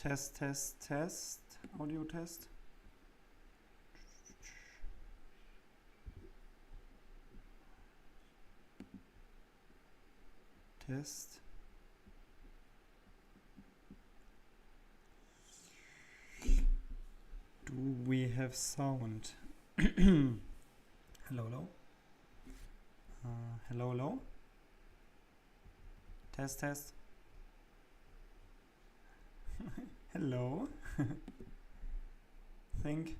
Test. Audio test. Test. Do we have sound? Hello, hello. Hello. Test. Hello. Think.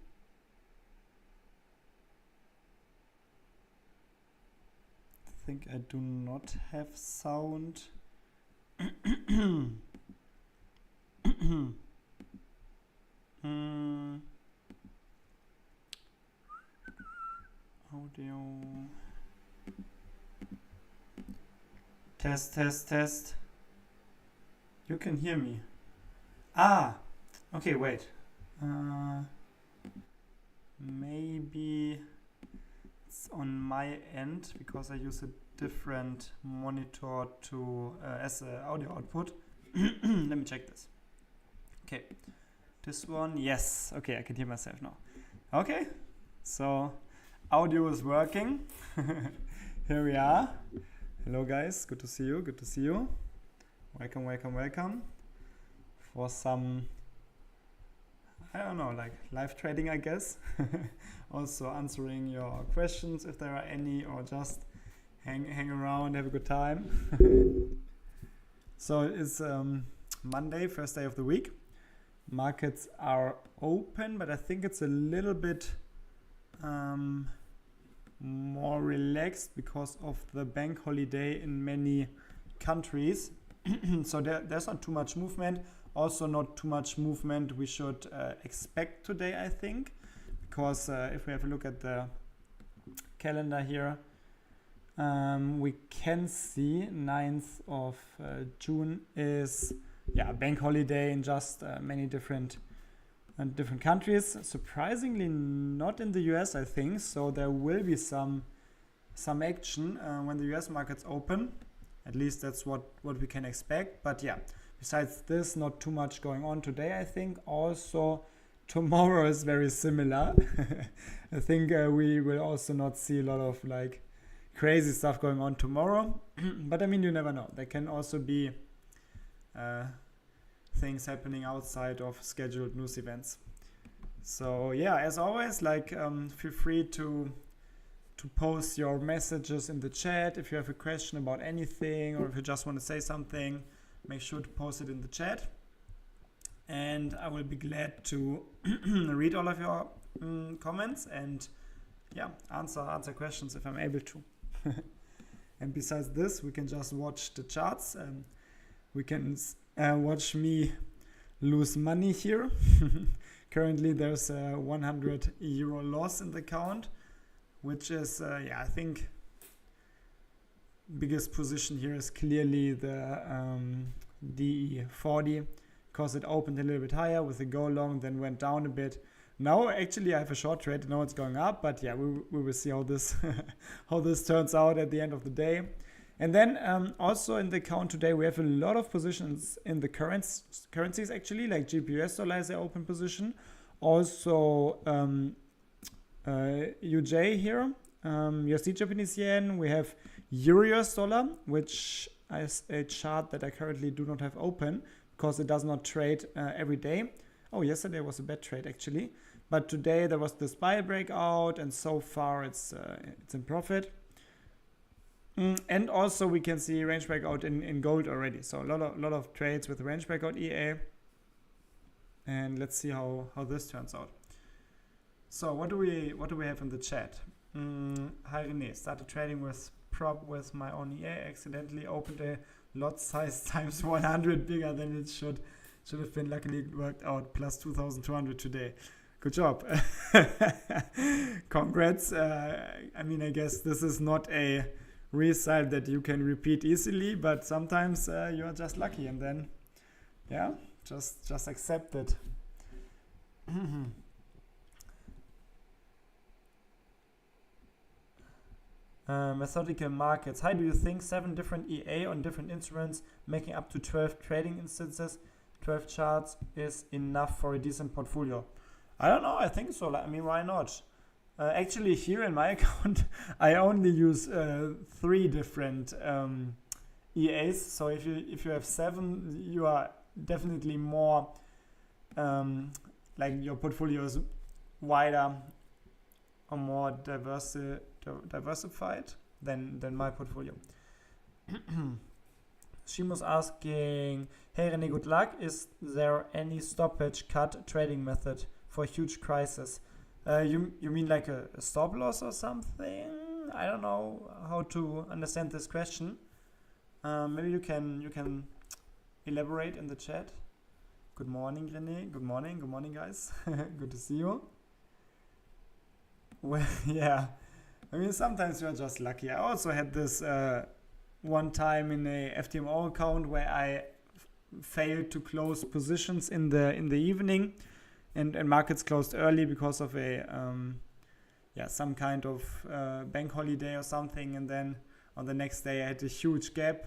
I do not have sound. Audio. Test. You can hear me. Okay, wait. Maybe it's on my end because I use a different monitor to as an audio output. Let me check this. Okay, this one, yes. Okay, I can hear myself now. Okay, so audio is working. Here we are. Hello guys, good to see you. Welcome. For some, I don't know, like live trading, I guess. Also answering your questions if there are any, or just hang around, have a good time. So it's Monday, first day of the week. Markets are open, but I think it's a little bit more relaxed because of the bank holiday in many countries. So there's not too much movement. Also not too much movement we should expect today, I think, because if we have a look at the calendar here, we can see 9th of June is bank holiday in just many different countries. Surprisingly not in the US, I think, so there will be some action when the US markets open. At least that's what we can expect. But yeah, besides this, not too much going on today, I think. Also, tomorrow is very similar. I think we will also not see a lot of like crazy stuff going on tomorrow. But I mean, you never know. There can also be things happening outside of scheduled news events. So yeah, as always, like feel free to post your messages in the chat. If you have a question about anything, or if you just want to say something, make sure to post it in the chat. And I will be glad to read all of your comments and answer questions if I'm able to. And besides this, we can just watch the charts. We can watch me lose money here. Currently there's a €100 loss in the account, which is, I think biggest position here is clearly the DE40, because it opened a little bit higher with a go long, then went down a bit. Now actually I have a short trade. I know it's going up, but yeah, we will see how this how this turns out at the end of the day. And then also in the account today we have a lot of positions in the currencies actually, like GBP/US dollar is an open position. Also UJ here, USD Japanese yen. We have Euro/US dollar, which is a chart that I currently do not have open because it does not trade every day. Oh, yesterday was a bad trade actually, but today there was this buy breakout, and so far it's in profit. And also we can see range breakout in gold already. So a lot of trades with range breakout EA. And let's see how this turns out. So what do we have in the chat? Hi René, started trading with prop with my own EA, accidentally opened a lot size times 100 bigger than it should have been. Luckily it worked out, plus 2,200 today. Good job. Congrats. I mean, I guess this is not a result that you can repeat easily, but sometimes you are just lucky, and then just accept it. Methodical markets. How do you think 7 different EA on different instruments making up to 12 trading instances 12 charts is enough for a decent portfolio? I don't know. I think so. I mean, why not? Actually, here in my account, I only use 3 different EAs. So if you have 7, you are definitely more like your portfolio is wider or more diversified than my portfolio. She was asking, hey René, good luck. Is there any stoppage cut trading method for huge crisis? You mean like a stop loss or something? I don't know how to understand this question. Maybe you can elaborate in the chat. Good morning, René. Good morning, guys. Good to see you. Well, yeah. I mean, sometimes you're just lucky. I also had this one time in a FTMO account where I failed to close positions in the evening, and markets closed early because of a some kind of bank holiday or something, and then on the next day I had a huge gap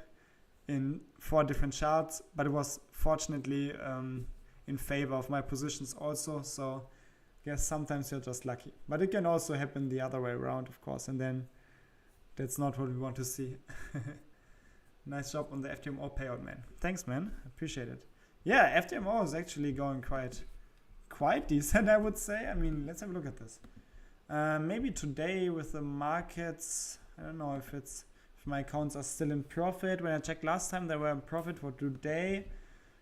in 4 different charts, but it was fortunately in favor of my positions also. So I guess sometimes you're just lucky, but it can also happen the other way around, of course, and then that's not what we want to see. Nice job on the FTMO payout, man. Thanks, man. Appreciate it. Yeah, FTMO is actually going quite decent, I would say. I mean, let's have a look at this. Maybe today with the markets, I don't know if my accounts are still in profit. When I checked last time, they were in profit for today.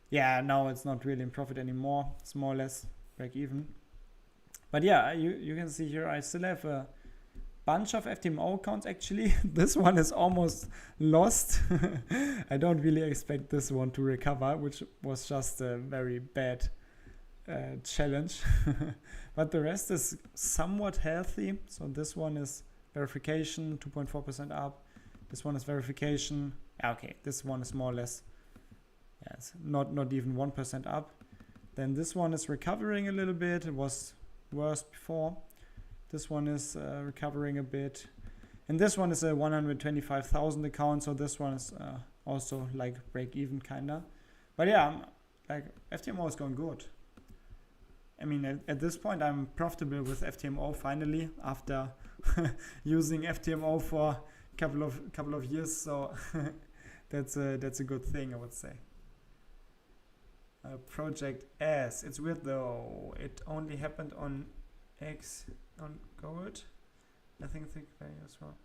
Yeah, now it's not really in profit anymore. It's more or less break even. But yeah, you can see here I still have a bunch of FTMO accounts actually. This one is almost lost. I don't really expect this one to recover, which was just a very bad challenge. But the rest is somewhat healthy. So this one is verification, 2.4% up. This one is verification. Okay, this one is more or less, yes, not even 1% up. Then this one is recovering a little bit. It was worse before. This one is recovering a bit, and this one is a 125,000 account. So this one is also like break even kinda. But yeah, like FTMO is going good. I mean, at this point, I'm profitable with FTMO finally after using FTMO for a couple of years. So that's a good thing, I would say. Project S. It's weird though. It only happened on X on gold. I think value as well.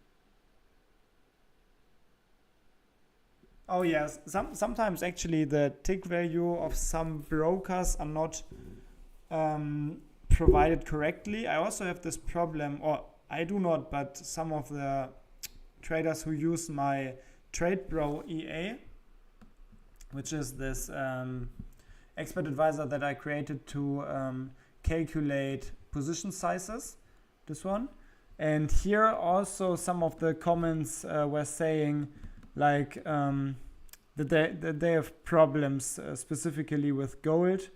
Oh yes, sometimes actually the tick value of some brokers are not provided correctly. I also have this problem, or I do not, but some of the traders who use my TradeBro EA, which is this expert advisor that I created to calculate position sizes, this one. And here also some of the comments were saying like that they have problems specifically with gold.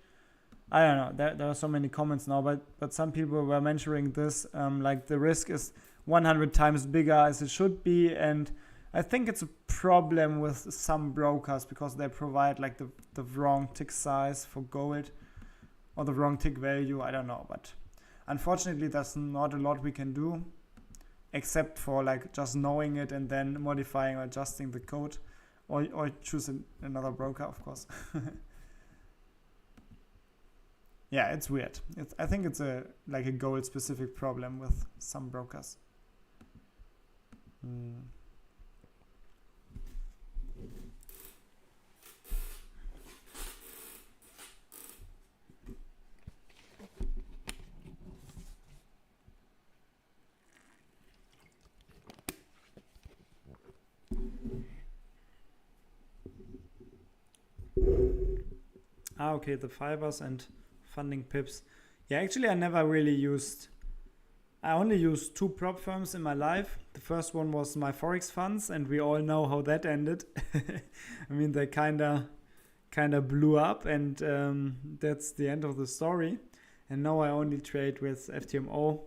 I don't know, there are so many comments now, but some people were mentioning this, like the risk is 100 times bigger as it should be, and I think it's a problem with some brokers because they provide like the wrong tick size for gold or the wrong tick value, I don't know, but unfortunately there's not a lot we can do except for like just knowing it and then modifying or adjusting the code or choose another broker, of course. Yeah, it's weird. I think it's like a gold specific problem with some brokers. Okay, the fibers and funding pips. Yeah, actually I only used 2 prop firms in my life. The first one was my Forex funds, and we all know how that ended. I mean, they kinda blew up, and that's the end of the story. And now I only trade with FTMO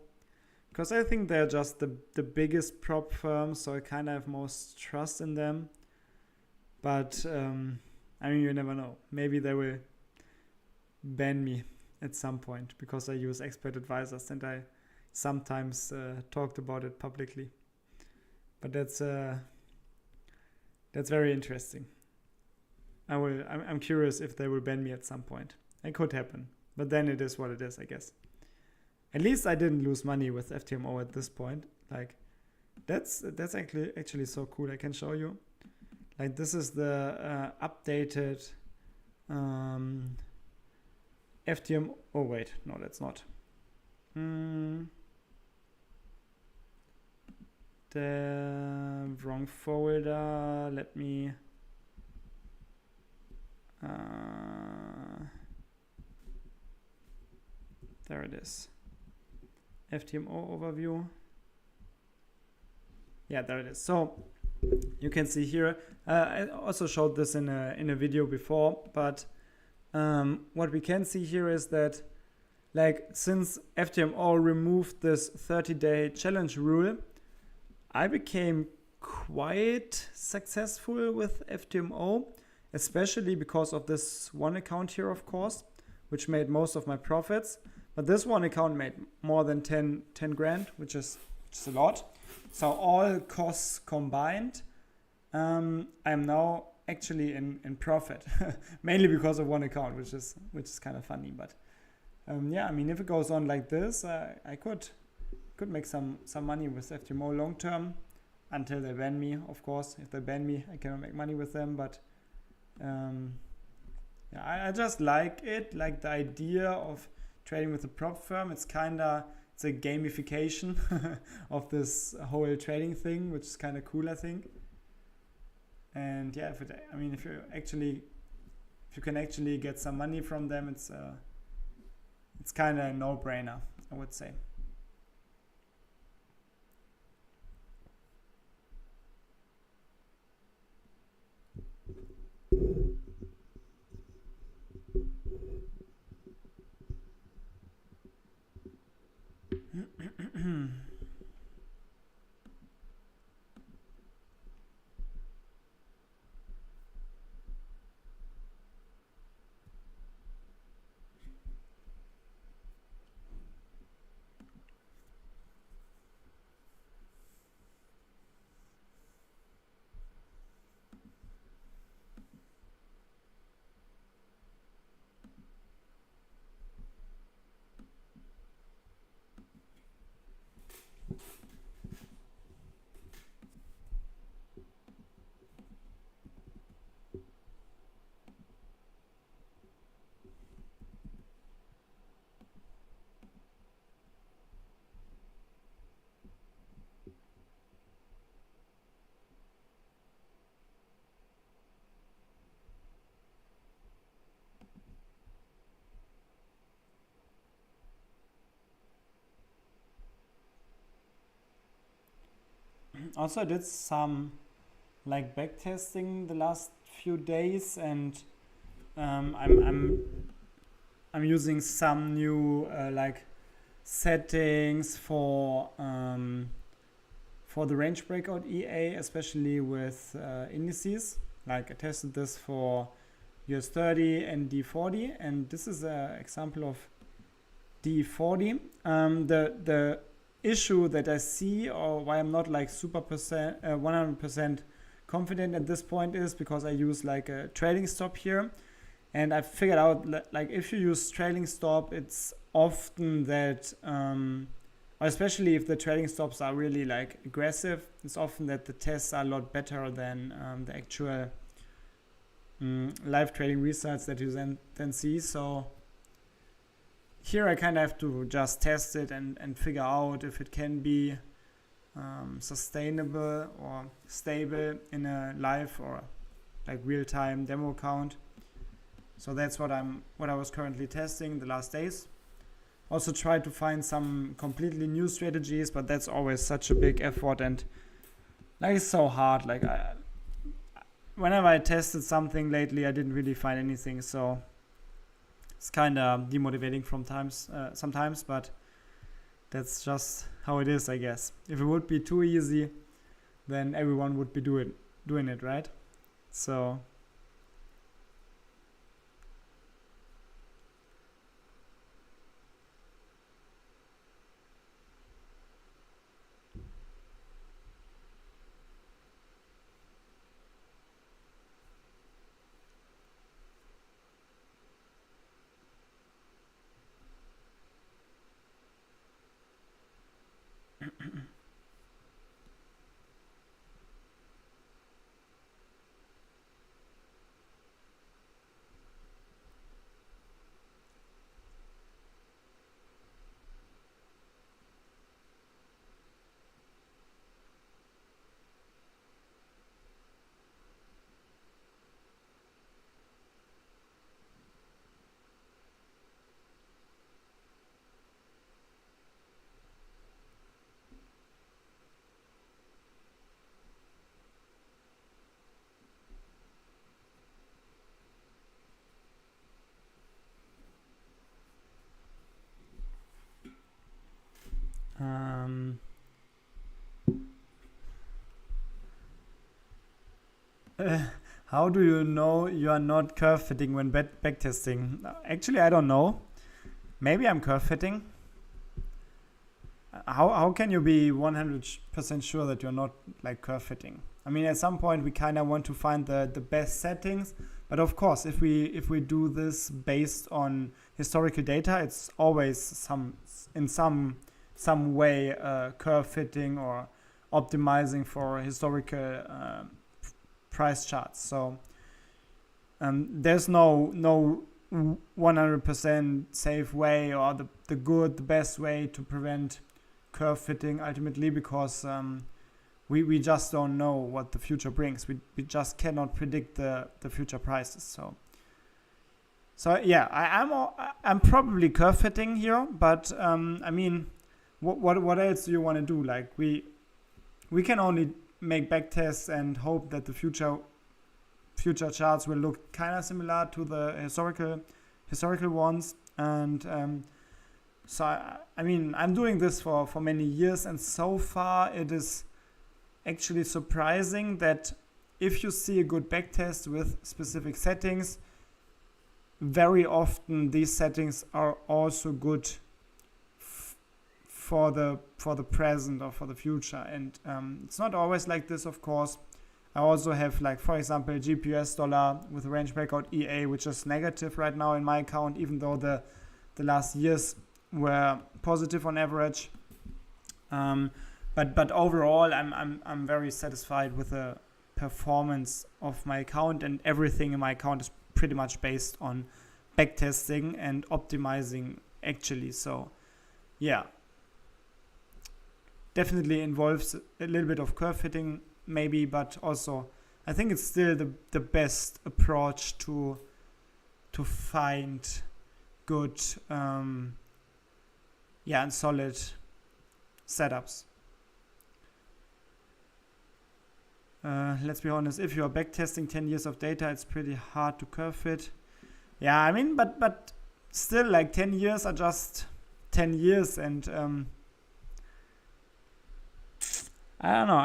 because I think they're just the biggest prop firms, so I kind of have most trust in them. But I mean, you never know. Maybe they will ban me at some point because I use expert advisors and I sometimes talked about it publicly. But that's very interesting. I'm curious if they will ban me at some point. It could happen, but then it is what it is, I guess. At least I didn't lose money with FTMO at this point. Like that's actually so cool. I can show you. Like this is the updated FTMO. Oh wait, no, that's not. The wrong folder. Let me. There it is. FTMO overview. Yeah, there it is. So you can see here. I also showed this in a video before, but what we can see here is that, like, since FTMO removed this 30-day challenge rule, I became quite successful with FTMO, especially because of this one account here, of course, which made most of my profits. But this one account made more than 10 grand, which is a lot. So all costs combined, I'm now actually in profit, mainly because of one account, which is kind of funny. But yeah, I mean, if it goes on like this, I could make some money with FTMO long term, until they ban me, of course. If they ban me, I cannot make money with them. But yeah, I just like it, like the idea of trading with a prop firm. It's a gamification of this whole trading thing, which is kind of cool, I think. And yeah, if you can actually get some money from them, it's kind of a no-brainer, I would say. Also, I did some like backtesting the last few days, and I'm using some new like settings for the range breakout EA, especially with indices. Like I tested this for US 30 and D40, and this is an example of D40. The issue that I see, or why I'm not like 100% confident at this point, is because I use like a trailing stop here, and I figured out like if you use trailing stop, it's often that especially if the trailing stops are really like aggressive, it's often that the tests are a lot better than the actual live trading results that you then see. So here I kind of have to just test it and figure out if it can be sustainable or stable in a live or like real-time demo account. So that's what I was currently testing the last days. Also try to find some completely new strategies, but that's always such a big effort, and like it's so hard. Like whenever I tested something lately, I didn't really find anything, so it's kind of demotivating sometimes, but that's just how it is, I guess. If it would be too easy, then everyone would be doing it, right? So How do you know you are not curve fitting when backtesting? Actually, I don't know. Maybe I'm curve fitting. How can you be 100% sure that you're not like curve fitting? I mean, at some point we kind of want to find the best settings, but of course, if we do this based on historical data, it's always in some way curve fitting or optimizing for historical price charts. So there's no 100% safe way or the best way to prevent curve fitting ultimately, because we just don't know what the future brings. We just cannot predict the future prices. So yeah, I'm probably curve fitting here, but I mean, what else do you want to do? Like we can only make backtests and hope that the future charts will look kind of similar to the historical ones. And so I mean, I'm doing this for many years, and so far it is actually surprising that if you see a good backtest with specific settings, very often these settings are also good for the present or for the future. And it's not always like this, of course. I also have, like, for example, GPS dollar with range breakout EA, which is negative right now in my account, even though the last years were positive on average. But overall, I'm very satisfied with the performance of my account, and everything in my account is pretty much based on backtesting and optimizing actually. So yeah, definitely involves a little bit of curve fitting maybe, but also I think it's still the best approach to find good and solid setups. Let's be honest, if you're backtesting 10 years of data, it's pretty hard to curve fit. Yeah, I mean, but still, like, 10 years are just 10 years, and I don't know.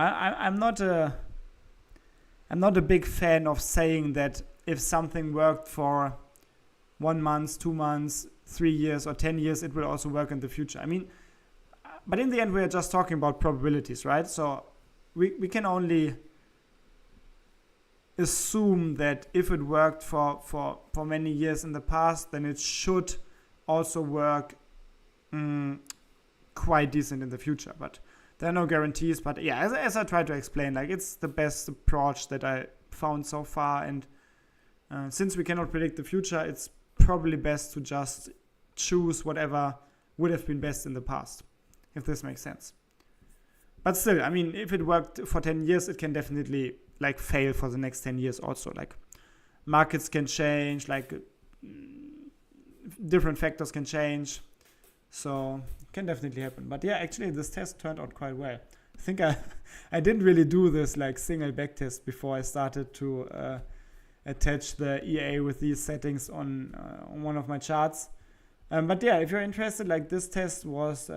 I'm not a big fan of saying that if something worked for 1 month, 2 months, 3 years, or 10 years, it will also work in the future. I mean, but in the end, we are just talking about probabilities, right? So we can only assume that if it worked for many years in the past, then it should also work quite decent in the future. But there are no guarantees. But yeah, as I tried to explain, like, it's the best approach that I found so far. And since we cannot predict the future, it's probably best to just choose whatever would have been best in the past, if this makes sense. But still, I mean, if it worked for 10 years, it can definitely, like, fail for the next 10 years also. Like, markets can change, like, different factors can change. So it can definitely happen. But yeah, actually this test turned out quite well. I think I didn't really do this, like, single back test before I started to attach the EA with these settings on one of my charts. But yeah, if you're interested, like, this test was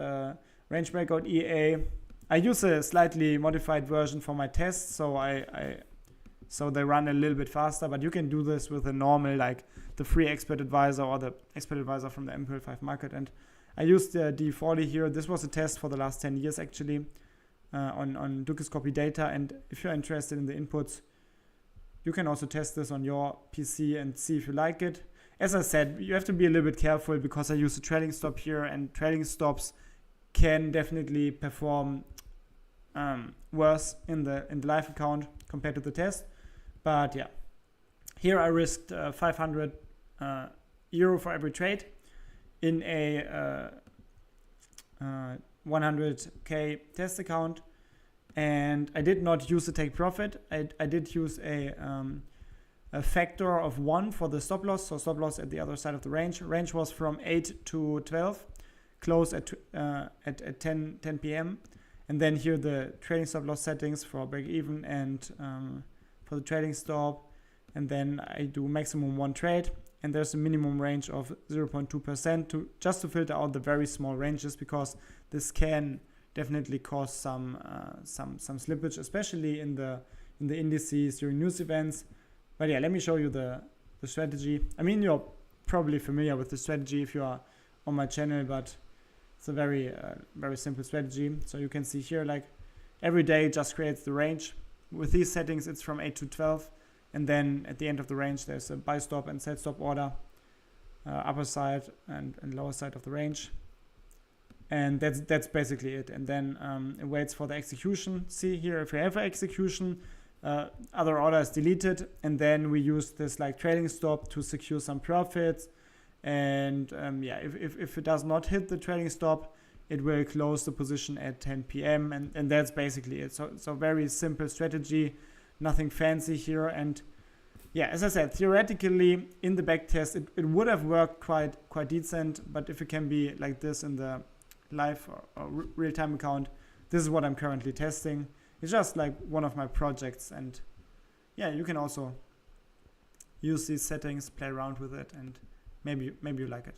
range breakout EA. I use a slightly modified version for my tests, so they run a little bit faster, but you can do this with a normal, like, the free expert advisor or the expert advisor from the MPL5 market. And I used the D40 here. This was a test for the last 10 years actually on Dukascopy data. And if you're interested in the inputs, you can also test this on your PC and see if you like it. As I said, you have to be a little bit careful because I use a trailing stop here, and trailing stops can definitely perform worse in the live account compared to the test. But yeah, here I risked 500 euro for every trade in a 100k test account, and I did not use the take profit. I did use a factor of 1 for the stop loss, so stop loss at the other side of the range. Range was from 8 to 12, close at 10 p.m. And then here the trading stop loss settings for break even and for the trading stop. And then I do maximum 1 trade, and there's a minimum range of 0.2% just to filter out the very small ranges, because this can definitely cause some slippage, especially in the indices during news events. But yeah, let me show you the strategy. I mean, you're probably familiar with the strategy if you are on my channel, but it's a very simple strategy. So you can see here, like every day it just creates the range. With these settings, it's from 8 to 12. And then at the end of the range, there's a buy stop and sell stop order, upper side and lower side of the range. And that's basically it. And then it waits for the execution. See here, if you have an execution, other order is deleted. And then we use this like trading stop to secure some profits. And yeah, if it does not hit the trading stop, it will close the position at 10 p.m. And that's basically it. So very simple strategy. Nothing fancy here. And yeah, as I said, theoretically in the backtest it would have worked quite decent, but if it can be like this in the live or real-time account, this is what I'm currently testing. It's just like one of my projects, and yeah, you can also use these settings, play around with it, and maybe you like it.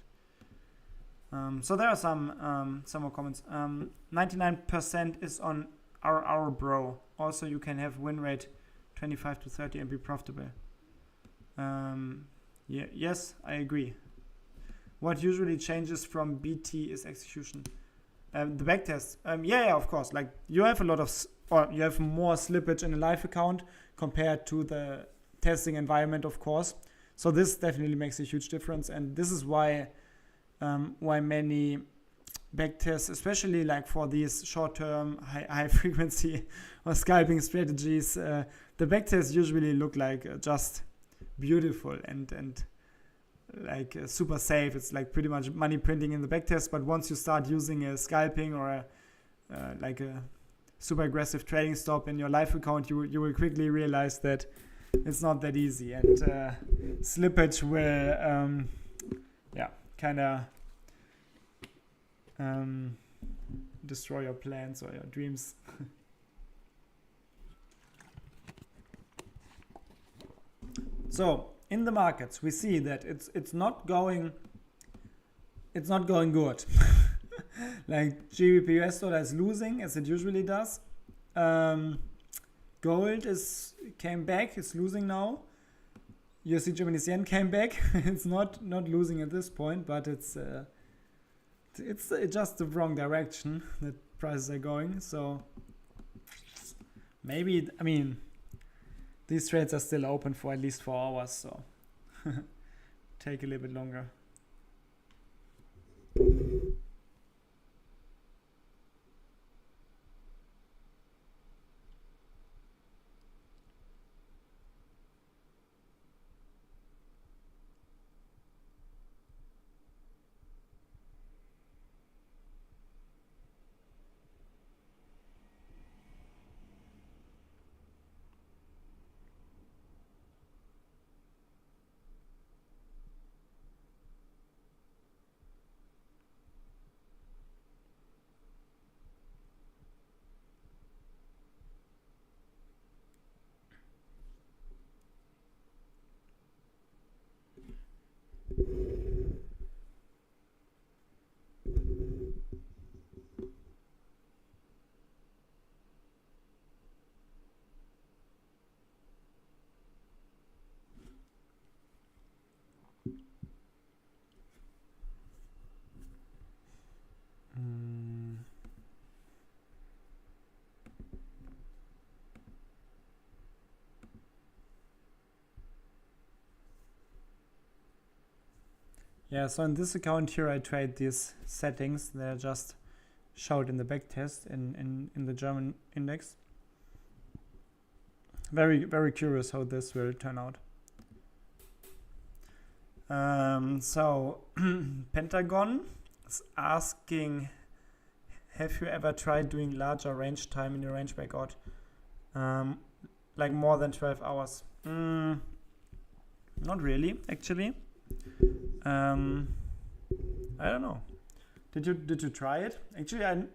So there are some more comments. 99% is on our bro. Also, you can have win rate 25 to 30 and be profitable. Yeah, yes, I agree. What usually changes from BT is execution. The backtest. Yeah, of course. Like you have a lot of, or you have more slippage in a live account compared to the testing environment, of course. So this definitely makes a huge difference, and this is why many backtests, especially like for these short-term, high frequency or scalping strategies, the backtests usually look like just beautiful and like super safe. It's like pretty much money printing in the backtest, but once you start using a scalping or like a super aggressive trading stop in your live account, you will quickly realize that it's not that easy, and slippage will kind of destroy your plans or your dreams. So in the markets, we see that it's not going good. Like GBP US dollar is losing as it usually does. Gold came back, it's losing now. USD Japanese yen came back. It's not losing at this point, but it's just the wrong direction that prices are going. So maybe, I mean, these trades are still open for at least 4 hours, so take a little bit longer. Yeah, so in this account here I trade these settings. They're just showed in the backtest in the German index. Very, very curious how this will turn out. So Pentagon is asking, have you ever tried doing larger range time in your range breakout? Like more than 12 hours? Not really, actually. I don't know. Did you try it? Actually,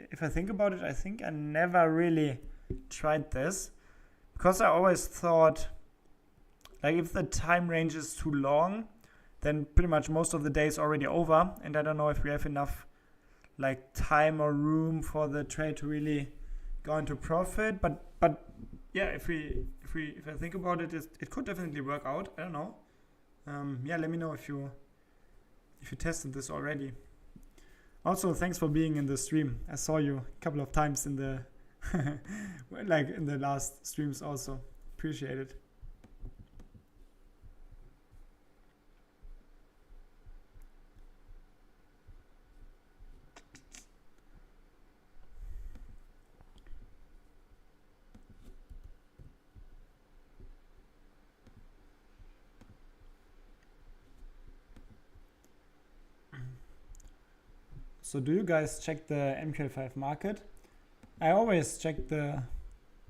if I think about it, I think I never really tried this, because I always thought, like, if the time range is too long, then pretty much most of the day is already over, and I don't know if we have enough like time or room for the trade to really go into profit. But yeah, if I think about it, it could definitely work out. I don't know. Yeah, let me know if you tested this already. Also, thanks for being in the stream. I saw you a couple of times in the like in the last streams also. Appreciate it. So do you guys check the MQL5 market? I always check the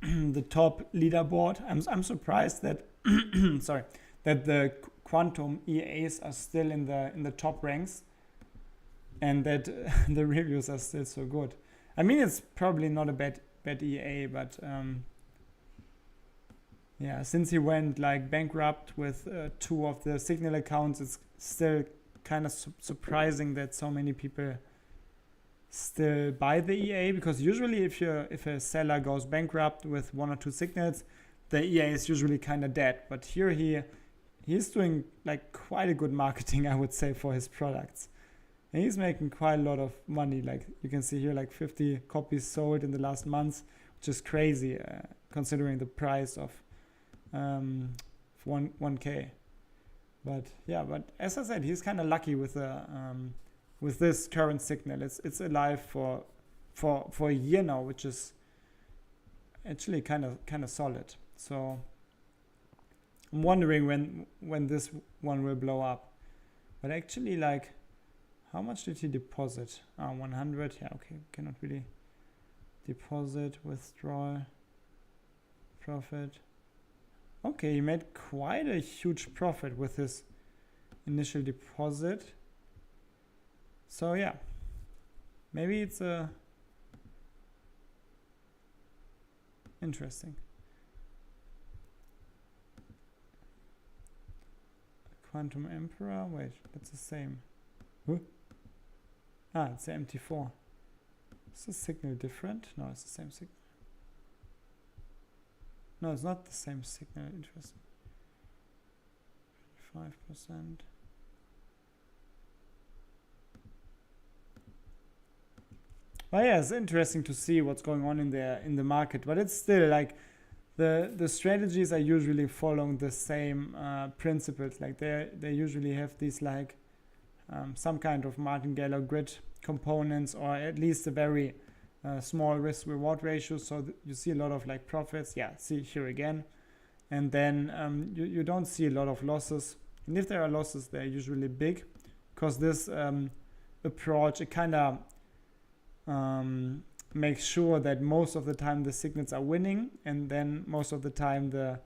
the top leaderboard. I'm surprised that sorry, that the quantum EAs are still in the top ranks, and that the reviews are still so good. I mean, it's probably not a bad EA, but yeah, since he went like bankrupt with 2 of the Signal accounts, it's still kind of surprising that so many people still buy the EA, because usually if a seller goes bankrupt with 1 or 2 signals, the EA is usually kind of dead. But here he's doing like quite a good marketing, I would say, for his products, and he's making quite a lot of money. Like you can see here, like 50 copies sold in the last month, which is crazy considering the price of 1K. But yeah, but as I said, he's kind of lucky with the with this current signal. It's alive for a year now, which is actually kind of solid. So I'm wondering when this one will blow up. But actually, like, how much did he deposit? 100. Yeah, okay, cannot really deposit, withdrawal, profit. Okay, he made quite a huge profit with his initial deposit. So yeah, maybe it's interesting. Quantum Emperor, wait, that's the same. Huh? Ah, it's the MT4. Is the signal different? No, it's the same signal. No, it's not the same signal. Interesting. 5%. Well, yeah, it's interesting to see what's going on in the market, but it's still like the strategies are usually following the same principles. Like they usually have these like some kind of martingale or grid components, or at least a very small risk reward ratio. So you see a lot of like profits. Yeah, see here again, and then you don't see a lot of losses. And if there are losses, they're usually big, because this approach, it kind of make sure that most of the time the signals are winning, and then most of the time the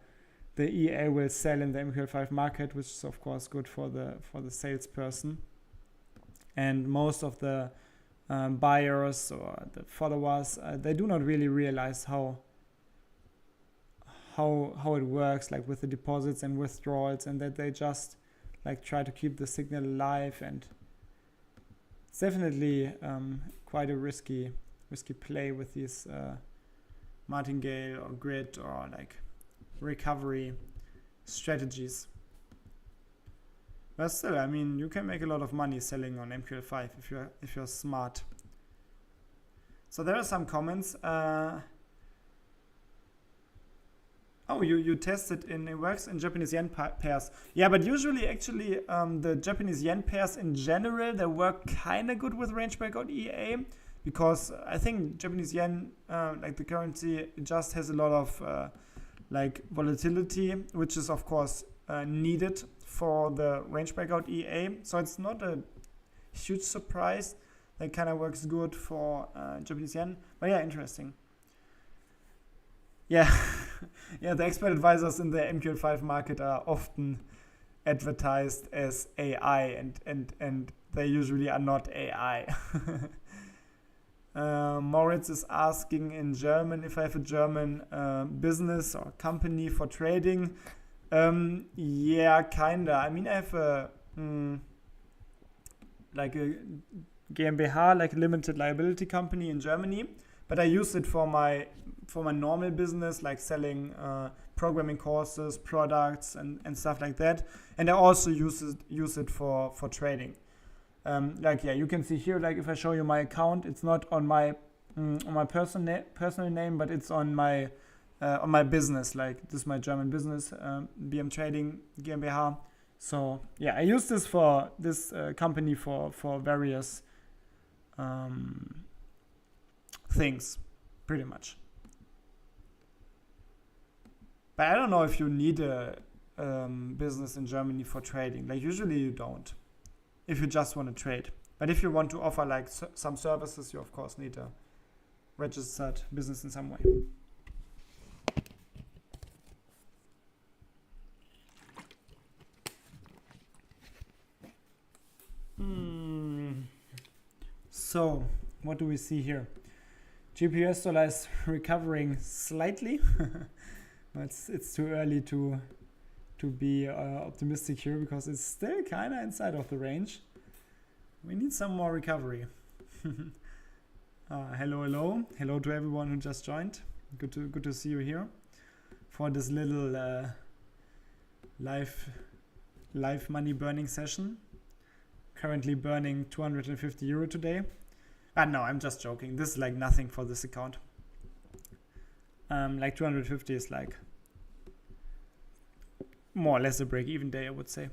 EA will sell in the MQL5 market, which is of course good for the salesperson. And most of the buyers or the followers, they do not really realize how it works, like with the deposits and withdrawals, and that they just like try to keep the signal alive. And it's definitely quite a risky play with these martingale or grid or like recovery strategies. But still, I mean, you can make a lot of money selling on MQL5 if you're smart. So there are some comments. Oh, you tested it works in Japanese yen pairs. Yeah, but usually actually the Japanese yen pairs in general, they work kind of good with range breakout EA. because I think Japanese yen, like the currency, it just has a lot of like volatility, which is of course needed for the range breakout EA. So it's not a huge surprise. That kind of works good for Japanese yen. But yeah, interesting. Yeah, yeah, the expert advisors in the MQL5 market are often advertised as AI, and they usually are not AI. Moritz is asking in German if I have a German business or company for trading. Yeah, kinda. I mean, I have a like a GmbH, like a limited liability company in Germany, but I use it for my normal business, like selling programming courses, products, and stuff like that. And I also use it for trading. Like, yeah, you can see here, like if I show you my account, it's not on my personal name, but it's on my business. Like this is my German business, BM Trading GmbH. So yeah, I use this for this company for various things, pretty much. But I don't know if you need a business in Germany for trading. Like usually you don't, if you just want to trade. But if you want to offer like some services, you of course need a registered business in some way. So what do we see here? GPUS dollar is recovering slightly. It's too early to be optimistic here because it's still kind of inside of the range. We need some more recovery. Hello to everyone who just joined. Good to see you here for this little live money burning session. Currently burning 250 euro today. No, I'm just joking. This is like nothing for this account. Like 250 is like more or less a break-even day, I would say.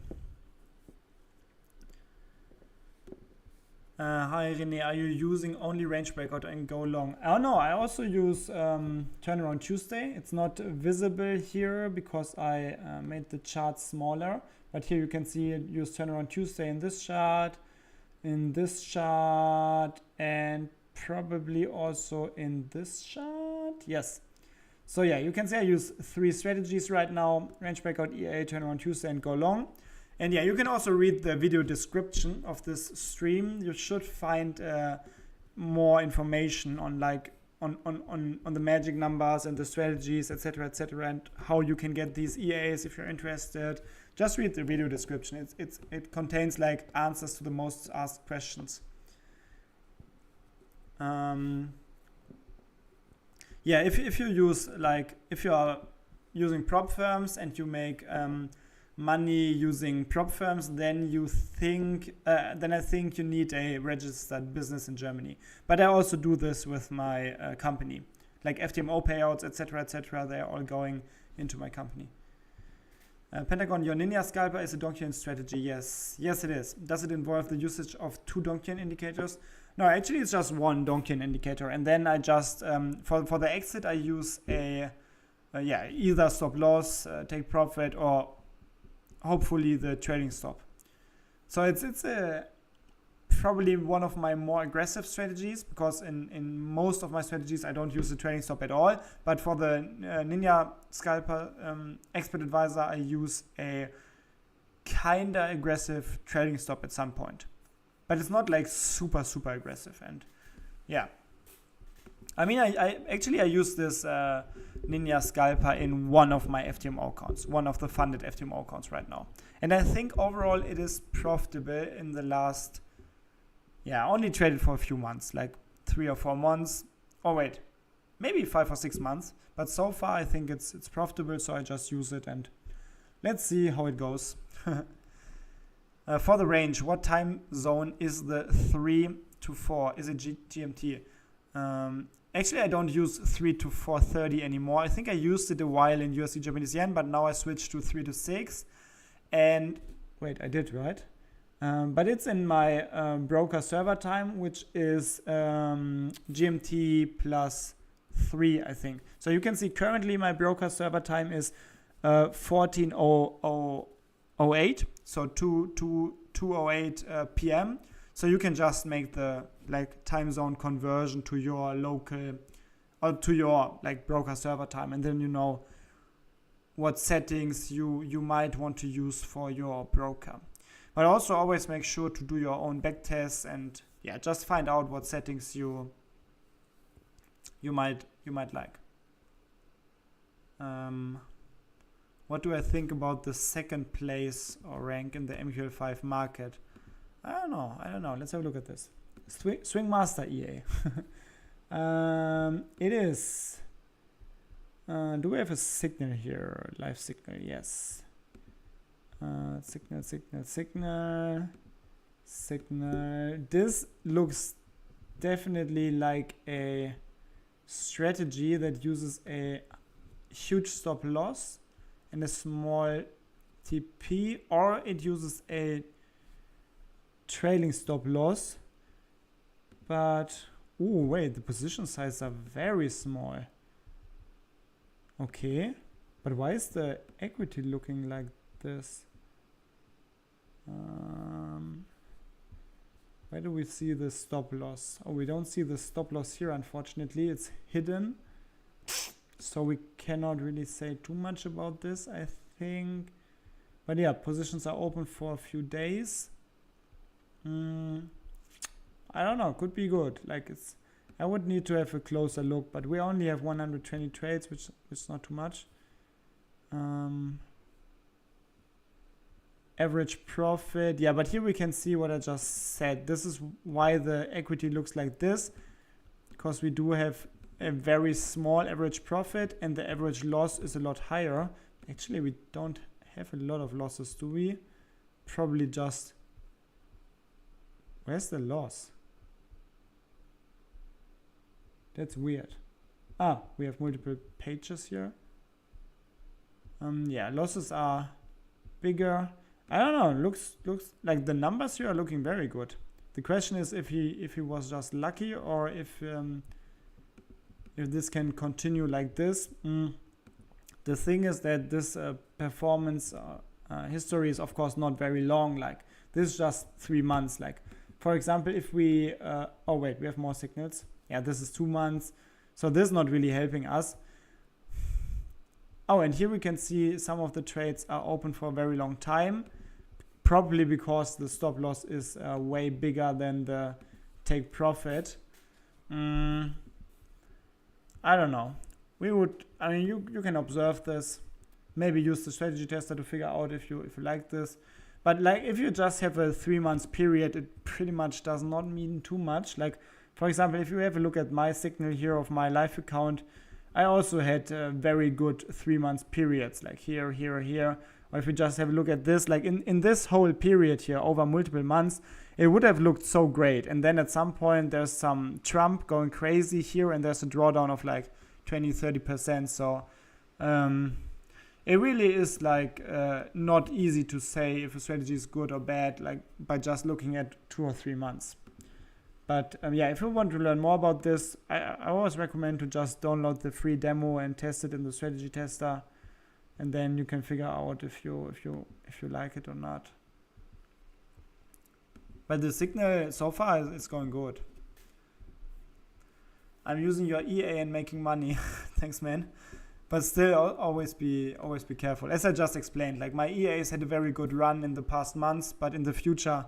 Hi Rene, are you using only range breakout and go long? Oh no, I also use turnaround Tuesday. It's not visible here because I made the chart smaller, but here you can see it use turnaround Tuesday in this chart, and probably also in this chart. Yes. So yeah, you can see I use 3 strategies right now: range breakout, EA, turnaround Tuesday, and go long. And yeah, you can also read the video description of this stream. You should find more information on like on the magic numbers and the strategies, etc., and how you can get these EAs if you're interested. Just read the video description. It contains like answers to the most asked questions. Yeah, if you use like if you are using prop firms and you make money using prop firms, then I think you need a registered business in Germany. But I also do this with my company, like FTMO payouts, etc. They're all going into my company. Pentagon, your Ninja scalper is a Donchian strategy. Yes, it is. Does it involve the usage of 2 Donchian indicators? No, actually it's just 1 Donchian indicator, and then I just for the exit I use a either stop loss, take profit, or hopefully the trading stop. So it's probably one of my more aggressive strategies, because in most of my strategies I don't use the trading stop at all. But for the Ninja scalper expert advisor, I use a kinda aggressive trading stop at some point. But it's not like super aggressive. And yeah, I mean, I use this Ninja scalper in one of my FTMO accounts, one of the funded FTMO accounts right now. And I think overall it is profitable in the last, only traded for a few months, like 3 or 4 months. Oh wait, maybe 5 or 6 months. But so far I think it's profitable, so I just use it and let's see how it goes. For the range, what time zone is the 3 to 4? Is it GMT? Actually, I don't use 3 to 4:30 anymore. I think I used it a while in USD Japanese yen, but now I switched to 3 to 6. And wait, I did, right? But it's in my broker server time, which is GMT plus 3, I think. So you can see currently my broker server time is 14:08, so 2:08 p.m. So you can just make the like time zone conversion to your local or to your like broker server time, and then you know what settings you might want to use for your broker. But also always make sure to do your own backtests and yeah, just find out what settings you might like. What do I think about the second place or rank in the MQL5 market? I don't know. Let's have a look at this. Swing Master EA. It is. Do we have a signal here? Live signal, yes. Signal. This looks definitely like a strategy that uses a huge stop loss and a small TP, or it uses a trailing stop loss. But wait, the position sizes are very small. Okay, but why is the equity looking like this? Where do we see the stop loss? Oh, we don't see the stop loss here, unfortunately. It's hidden. So we cannot really say too much about this, I think. But yeah, positions are open for a few days. I don't know, could be good. Like I would need to have a closer look, but we only have 120 trades, which is not too much. Average profit, yeah, but here we can see what I just said. This is why the equity looks like this, because we do have a very small average profit and the average loss is a lot higher. Actually, we don't have a lot of losses, do we? Probably just... Where's the loss? That's weird. We have multiple pages here. Yeah, losses are bigger. I don't know. Looks like the numbers here are looking very good. The question is if he was just lucky, or if this can continue like this. The thing is that this performance history is of course not very long. Like this is just 3 months. Like for example, if we oh wait, we have more signals. Yeah, this is 2 months. So this is not really helping us. Oh, and here we can see some of the trades are open for a very long time, probably because the stop loss is way bigger than the take profit. I don't know. You can observe this, maybe use the strategy tester to figure out if you like this. But like if you just have a 3 months period, it pretty much does not mean too much. Like for example, if you have a look at my signal here of my live account, I also had very good 3 months periods, like here. Or if you just have a look at this, like in this whole period here over multiple months, it would have looked so great. And then at some point there's some Trump going crazy here and there's a drawdown of like 20-30%. So it really is like not easy to say if a strategy is good or bad, like by just looking at 2 or 3 months. But yeah, if you want to learn more about this, I always recommend to just download the free demo and test it in the strategy tester, and then you can figure out if you like it or not. But the signal so far is going good. I'm using your EA and making money. Thanks, man. But still, always be careful. As I just explained, like my EAs had a very good run in the past months, but in the future,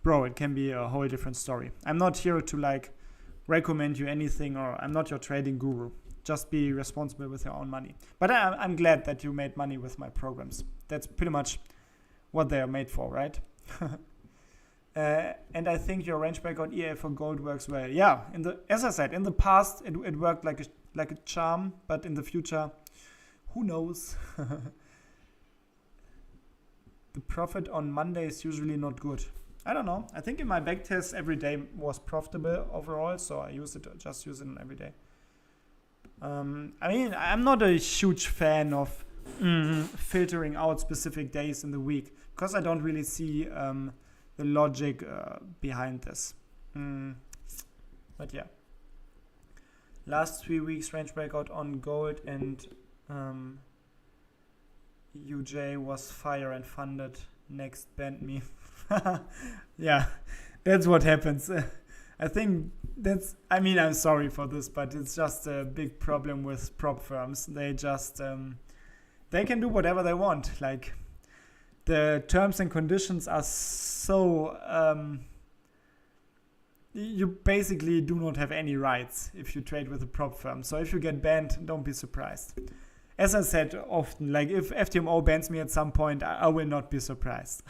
bro, it can be a whole different story. I'm not here to like recommend you anything, or I'm not your trading guru. Just be responsible with your own money. But I'm glad that you made money with my programs. That's pretty much what they are made for, right? And I think your range breakout EA for gold works well. Yeah, as I said, in the past it worked like a charm, but in the future, who knows? The profit on Monday is usually not good. I don't know. I think in my backtest every day was profitable overall, so I use it every day. I mean, I'm not a huge fan of filtering out specific days in the week, because I don't really see logic behind this. But yeah, last 3 weeks range breakout on gold and UJ was fire and funded. Next banned me. Yeah, that's what happens. I think that's, I mean, I'm sorry for this, but it's just a big problem with prop firms. They just, they can do whatever they want. Like, the terms and conditions are so, you basically do not have any rights if you trade with a prop firm. So if you get banned, don't be surprised. As I said often, like if FTMO bans me at some point, I will not be surprised.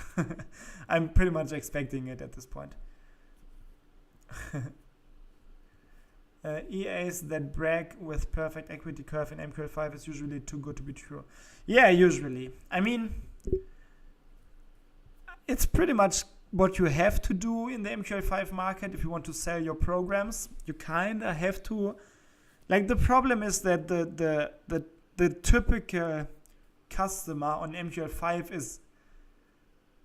I'm pretty much expecting it at this point. EAs that brag with perfect equity curve in MQL5 is usually too good to be true. Yeah, usually. I mean, it's pretty much what you have to do in the MQL5 market if you want to sell your programs. You kind of have to. Like, the problem is that the typical customer on MQL5 is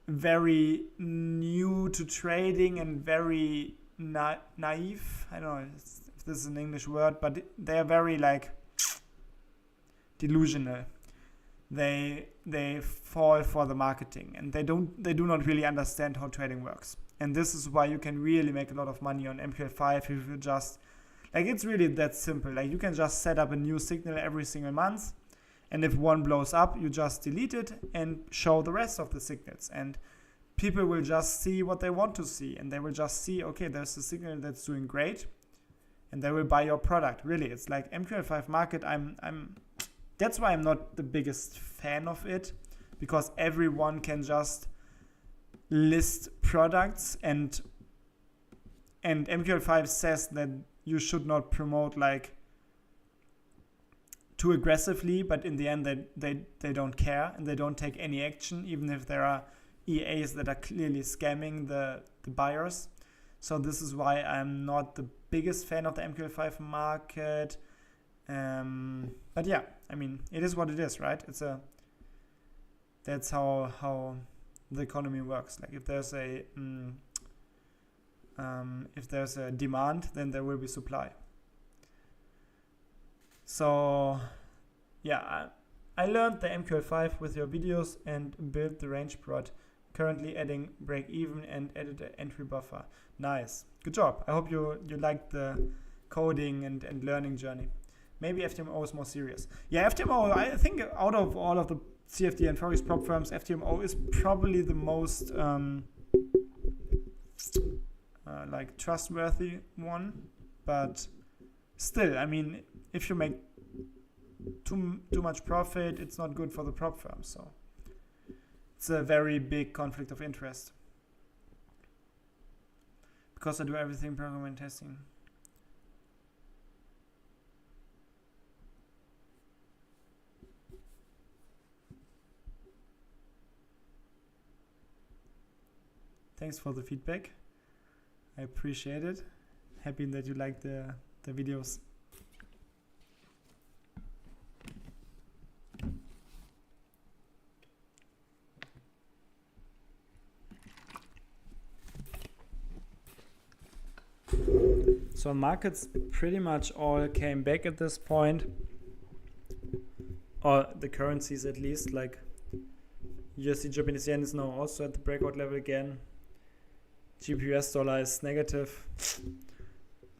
very new to trading and very naive. I don't know if this is an English word, but they're very like delusional. They fall for the marketing and they do not really understand how trading works. And this is why you can really make a lot of money on MQL5 if you just, like, it's really that simple. Like, you can just set up a new signal every single month, and if one blows up, you just delete it and show the rest of the signals. And people will just see what they want to see, and they will just see, okay, there's a signal that's doing great, and they will buy your product. Really, it's like MQL5 market. That's why I'm not the biggest fan of it, because everyone can just list products, and MQL5 says that you should not promote like too aggressively, but in the end they don't care and they don't take any action, even if there are EAs that are clearly scamming the buyers. So this is why I'm not the biggest fan of the MQL5 market. But yeah, I mean, it is what it is, right? That's how the economy works. Like, if there's a demand, then there will be supply. So yeah, I learned the MQL5 with your videos and built the range prod. Currently adding break even and added an entry buffer. Nice, good job. I hope you liked the coding and learning journey. Maybe FTMO is more serious. Yeah, FTMO, I think out of all of the CFD and Forex prop firms, FTMO is probably the most like trustworthy one. But still, I mean, if you make too much profit, it's not good for the prop firm. So it's a very big conflict of interest. Because I do everything program and testing. Thanks for the feedback. I appreciate it. Happy that you like the videos. So markets pretty much all came back at this point, or the currencies at least. Like USD Japanese yen is now also at the breakout level again. GBP dollar is negative.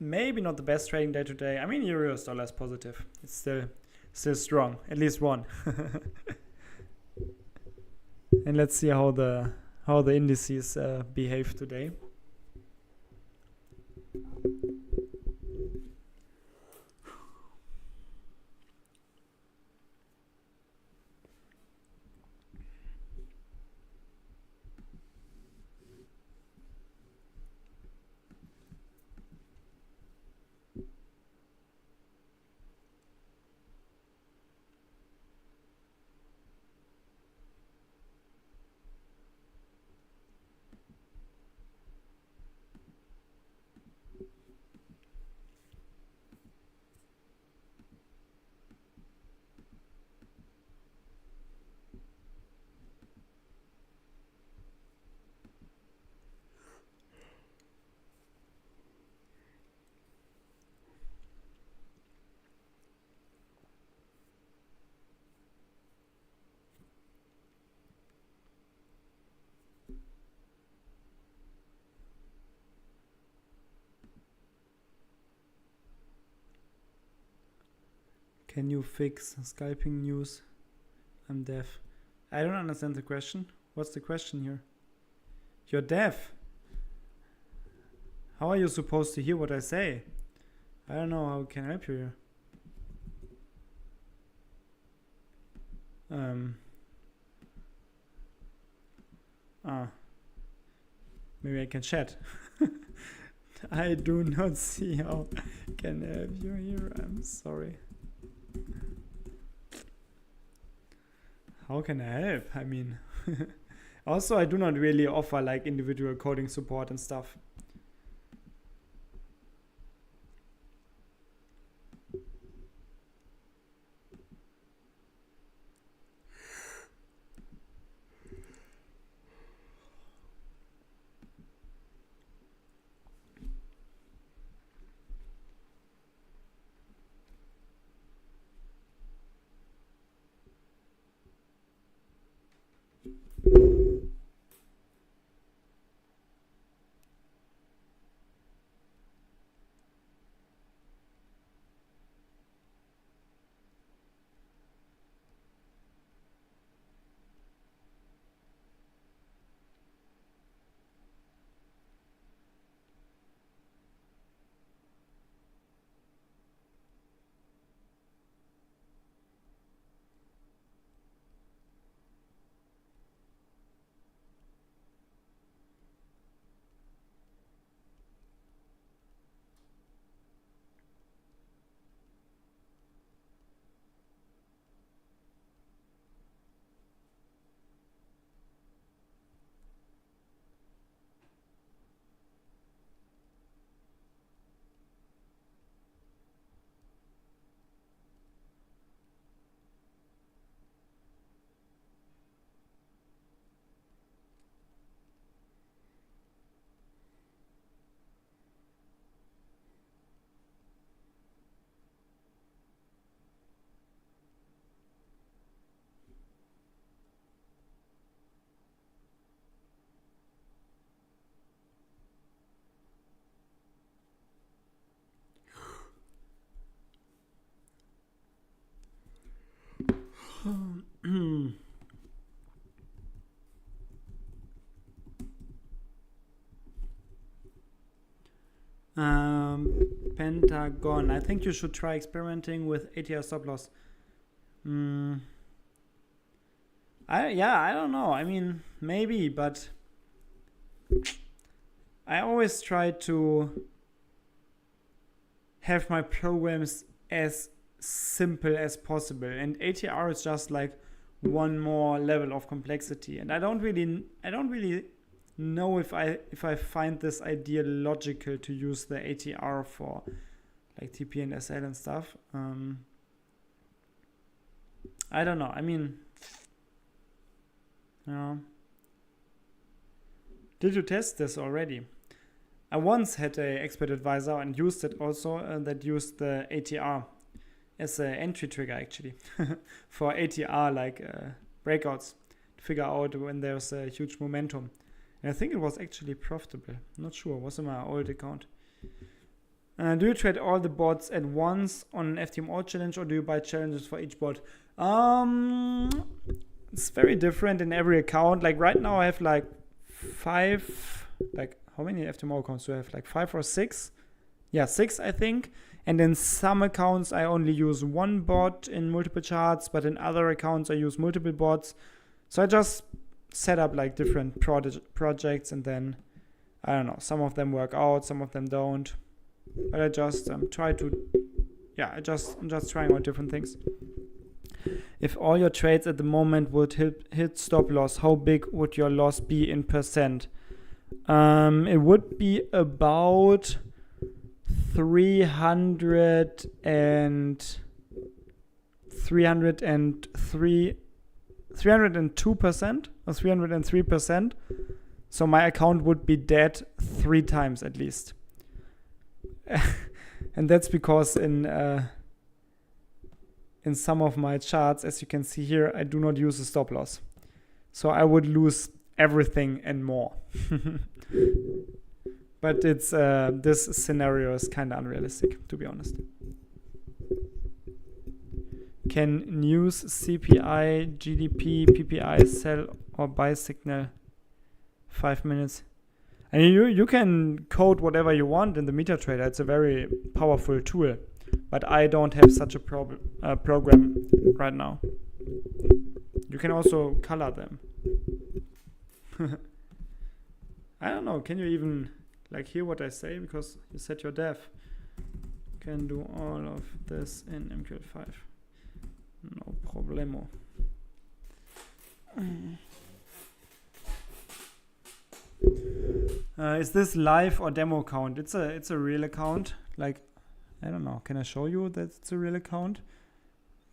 Maybe not the best trading day today. I mean, Euro US dollar is positive. It's still strong, at least one. And let's see how the indices behave today. Can you fix scalping news? I'm deaf. I don't understand the question. What's the question here? You're deaf. How are you supposed to hear what I say? I don't know how I can help you here. Maybe I can chat. I do not see how I can help you here. I'm sorry. How can I help? I mean, also I do not really offer like individual coding support and stuff. Pentagon. I think you should try experimenting with ATR stop loss. I don't know. I mean, maybe, but I always try to have my programs as simple as possible, and ATR is just like one more level of complexity, and I don't really know if I find this idea logical to use the ATR for like TP and SL and stuff. I don't know. I mean, did you test this already? I once had a expert advisor and used it also that used the ATR as an entry trigger actually for ATR like breakouts to figure out when there's a huge momentum. And I think it was actually profitable. I'm not sure. It was in my old account. Do you trade all the bots at once on an FTMO challenge, or do you buy challenges for each bot? It's very different in every account. Like right now I have like 5, like how many FTMO accounts do I have? Like 5 or 6? Yeah, 6 I think. And in some accounts I only use one bot in multiple charts, but in other accounts I use multiple bots. So I just set up like different projects, and then I don't know, some of them work out, some of them don't. But I just I'm just trying out different things. If all your trades at the moment would hit stop loss, how big would your loss be in %? It would be about 302% or 303%. So my account would be dead 3 times at least. And that's because in some of my charts, as you can see here, I do not use a stop loss. So I would lose everything and more. But it's this scenario is kind of unrealistic, to be honest. can use CPI, GDP, PPI, sell or buy signal 5 minutes. And you can code whatever you want in the MetaTrader. It's a very powerful tool, but I don't have such a program right now. You can also color them. I don't know, can you even like hear what I say? Because you said you're deaf. Can do all of this in MQL5. No problemo. Is this live or demo account? It's a real account. Like, I don't know. Can I show you that it's a real account?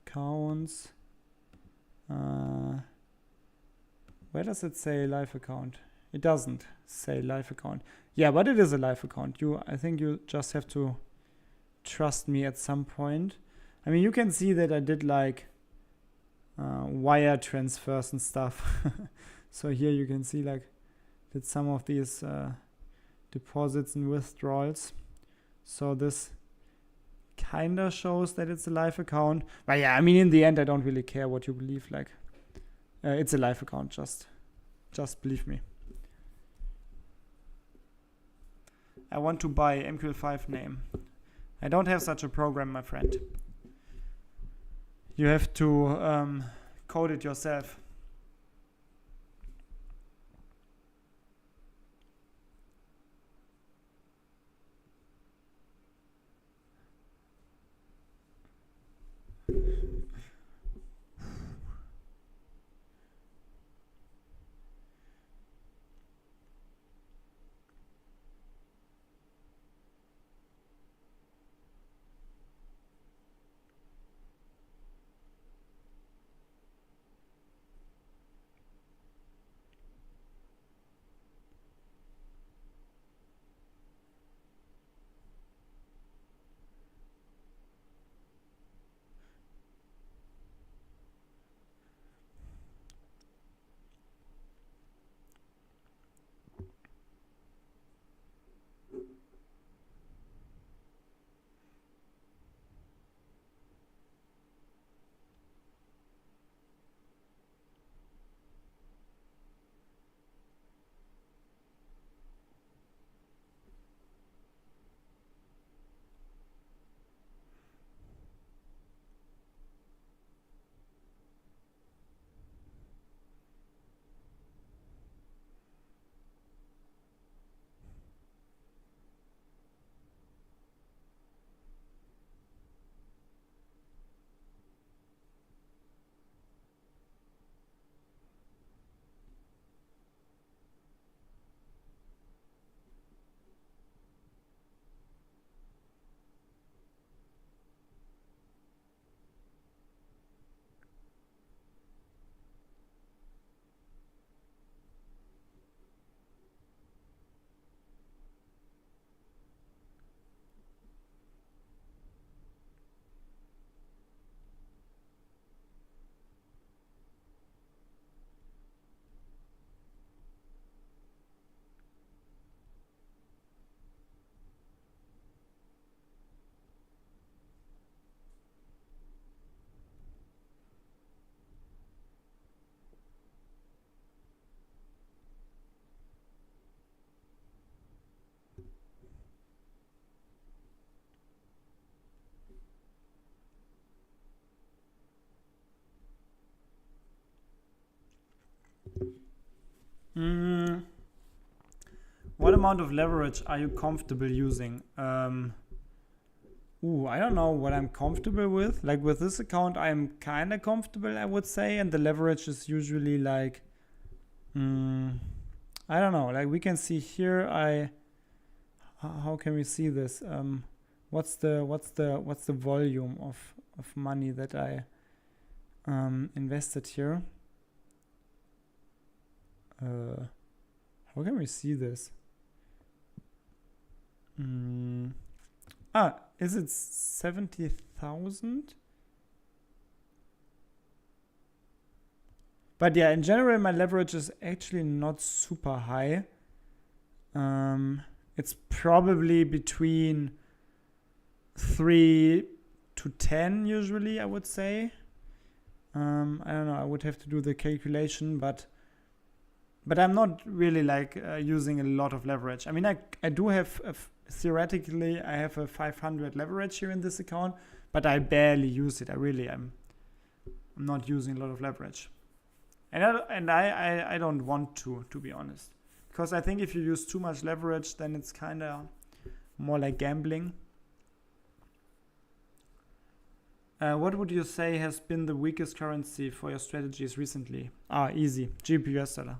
Accounts. Where does it say live account? It doesn't say live account. Yeah, but it is a live account. I think you just have to trust me at some point. I mean, you can see that I did like wire transfers and stuff. So here you can see like did some of these deposits and withdrawals. So this kind of shows that it's a live account. But yeah, I mean, in the end, I don't really care what you believe. Like, it's a live account. Just believe me. I want to buy MQL5 name. I don't have such a program, my friend. You have to code it yourself. What amount of leverage are you comfortable using? I don't know what I'm comfortable with. Like with this account, I'm kind of comfortable, I would say. And the leverage is usually like, I don't know. Like we can see here, how can we see this? What's the volume of money that I invested here? How can we see this? Is it 70,000? But yeah, in general, my leverage is actually not super high. It's probably between 3 to 10 usually, I would say. I don't know, I would have to do the calculation, but I'm not really like using a lot of leverage. I mean, I do have, theoretically, I have a 500 leverage here in this account, but I barely use it. I'm not using a lot of leverage. And I don't want to be honest. Because I think if you use too much leverage, then it's kind of more like gambling. What would you say has been the weakest currency for your strategies recently? Easy. GBP US dollar.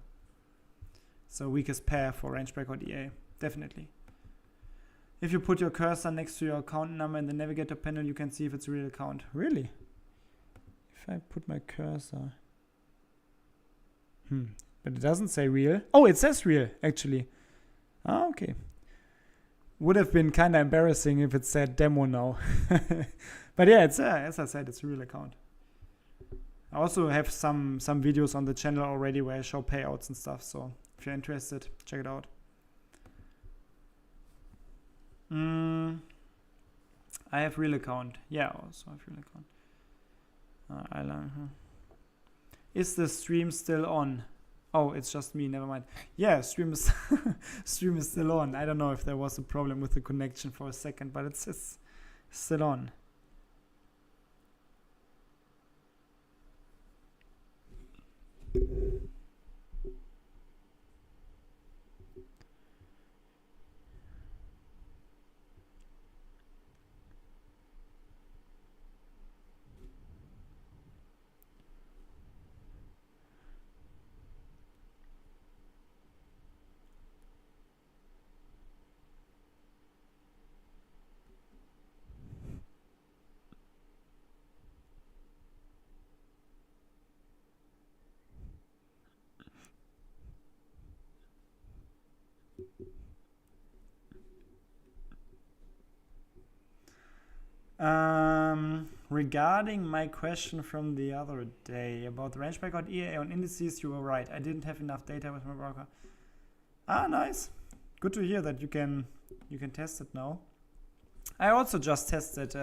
So weakest pair for range breakout EA. Definitely. If you put your cursor next to your account number in the navigator panel, you can see if it's a real account. Really? If I put my cursor... But it doesn't say real. Oh, it says real, actually. Okay. Would have been kind of embarrassing if it said demo now. But yeah, it's as I said, it's a real account. I also have some videos on the channel already where I show payouts and stuff. So if you're interested, check it out. I have real account. Yeah, also I have real account. Is the stream still on? Oh, it's just me. Never mind. Yeah, stream is stream is still on. I don't know if there was a problem with the connection for a second, but it's still on. Regarding my question from the other day about the range breakout EA on indices, you were right. I didn't have enough data with my broker. Nice. Good to hear that you can test it now. I also just tested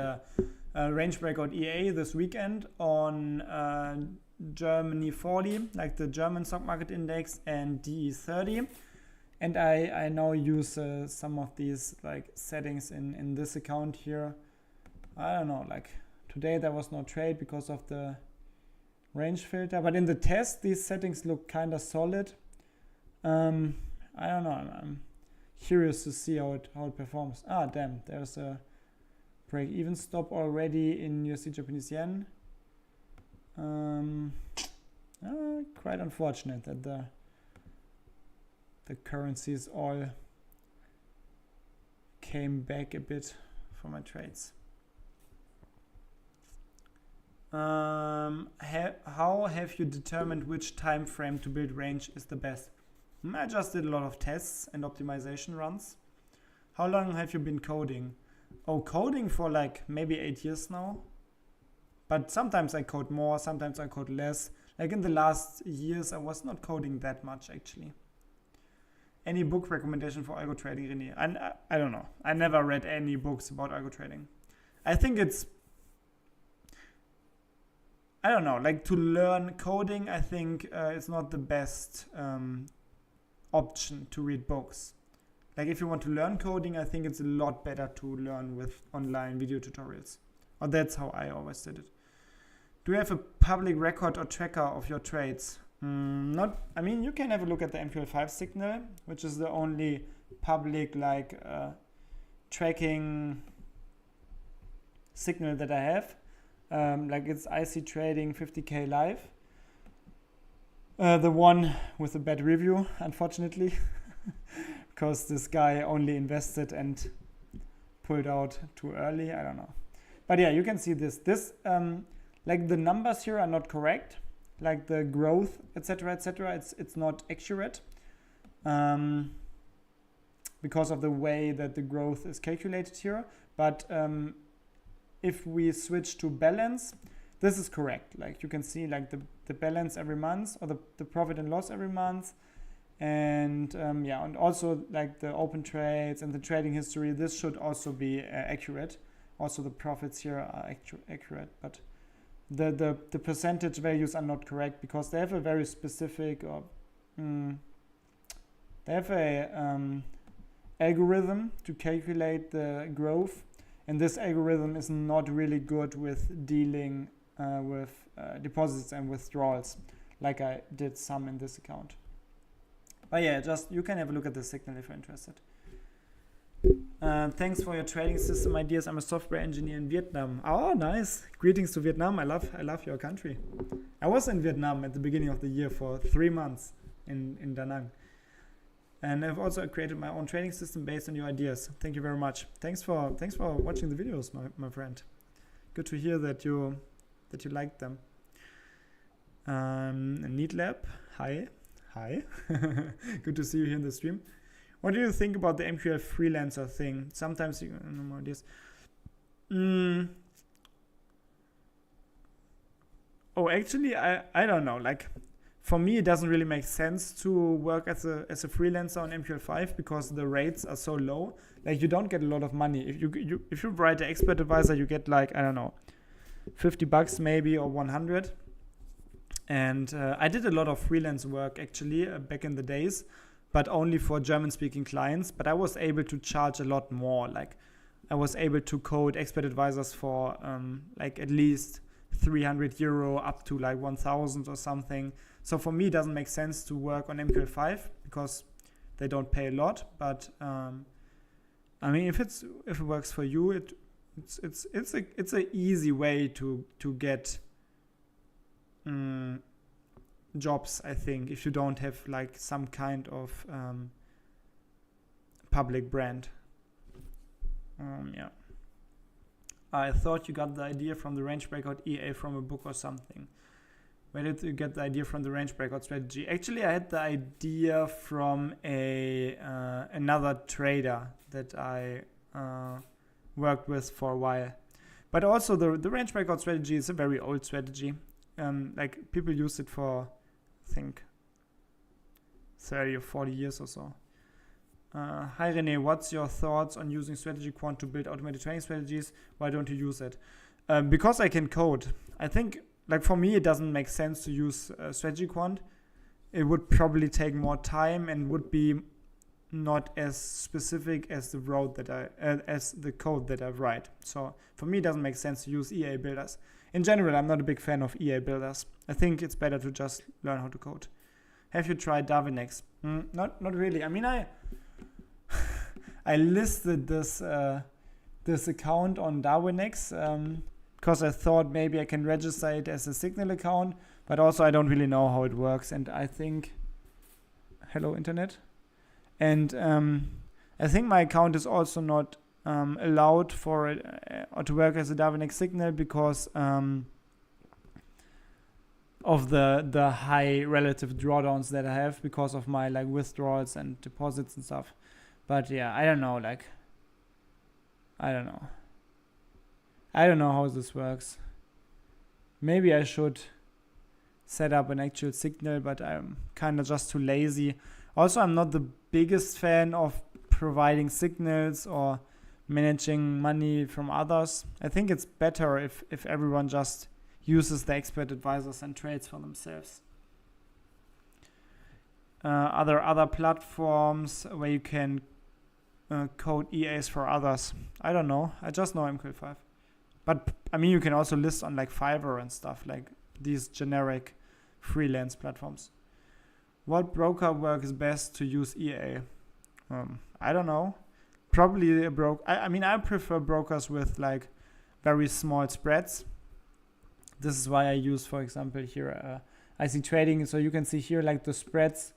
range breakout EA this weekend on Germany 40, like the German stock market index, and DE 30. And I now use some of these like settings in this account here. I don't know, like today there was no trade because of the range filter, but in the test these settings look kind of solid. I don't know, I'm curious to see how it performs. Damn, there's a break even stop already in USD Japanese yen. Quite unfortunate that the currencies all came back a bit for my trades. How have you determined which time frame to build range is the best? I just did a lot of tests and optimization runs. How long have you been coding? Coding for like maybe 8 years now. But sometimes I code more, sometimes I code less. Like in the last years, I was not coding that much actually. Any book recommendation for algo trading, René? I don't know. I never read any books about algo trading. I think it's, I don't know, like to learn coding, I think it's not the best option to read books. Like if you want to learn coding, I think it's a lot better to learn with online video tutorials. Or that's how I always did it. Do you have a public record or tracker of your trades? Not. I mean, you can have a look at the MQL5 signal, which is the only public like tracking signal that I have. Like it's IC Trading 50K live. The one with a bad review, unfortunately, because this guy only invested and pulled out too early. I don't know. But yeah, you can see this. Like the numbers here are not correct. Like the growth, etc., it's not accurate because of the way that the growth is calculated here. But if we switch to balance, this is correct. Like you can see like the balance every month, or the profit and loss every month. And yeah, and also like the open trades and the trading history, this should also be accurate. Also the profits here are accurate, but the percentage values are not correct because they have a very specific they have a algorithm to calculate the growth, and this algorithm is not really good with dealing with deposits and withdrawals, like I did some in this account. But yeah, just you can have a look at the signal if you're interested. Thanks for your trading system ideas. I'm a software engineer in Vietnam. Oh, nice. Greetings to Vietnam. I love your country. I was in Vietnam at the beginning of the year for 3 months in Da Nang. And I've also created my own trading system based on your ideas. Thank you very much. Thanks for watching the videos, my friend. Good to hear that you liked them. Neat Lab, hi. Good to see you here in the stream. What do you think about the MQL freelancer thing? Sometimes you no more ideas. Oh, actually, I don't know. Like, for me, it doesn't really make sense to work as a freelancer on MQL5 because the rates are so low. Like, you don't get a lot of money. If you write an expert advisor, you get like, I don't know, $50 maybe or 100. And I did a lot of freelance work actually back in the days, but only for German-speaking clients. But I was able to charge a lot more. Like, I was able to code expert advisors for like at least €300 up to like 1,000 or something. So for me, it doesn't make sense to work on MQL5 because they don't pay a lot. But I mean, if it works for you, it's a easy way to get jobs, I think, if you don't have like some kind of public brand. Yeah. I thought you got the idea from the range breakout EA from a book or something. Where did you get the idea from the range breakout strategy? Actually, I had the idea from another trader that I worked with for a while. But also the range breakout strategy is a very old strategy. Like, people used it for, I think, 30 or 40 years or so. Hi Rene, what's your thoughts on using strategy quant to build automated trading strategies? Why don't you use it? Because I can code. I think, like, for me, it doesn't make sense to use strategy quant. It would probably take more time and would be not as specific as the code that I write. So for me, it doesn't make sense to use EA builders. In general, I'm not a big fan of EA builders. I think it's better to just learn how to code. Have you tried Darwinex? Not really. I mean, I listed this account on Darwinex because I thought maybe I can register it as a Signal account, but also I don't really know how it works. And I think, hello internet, and I think my account is also not allowed for it or to work as a Darwinex Signal because of the high relative drawdowns that I have because of my like withdrawals and deposits and stuff. But yeah, I don't know. Like, I don't know how this works. Maybe I should set up an actual Signal, but I'm kind of just too lazy. Also, I'm not the biggest fan of providing signals or managing money from others. I think it's better if everyone just uses the expert advisors and trades for themselves. Other platforms where you can code EAs for others. I don't know. I just know MQL5. But I mean, you can also list on like Fiverr and stuff, like these generic freelance platforms. What broker works best to use EA? I don't know. Probably a broker. I mean, I prefer brokers with like very small spreads. This is why I use, for example, here IC Trading. So you can see here like the spreads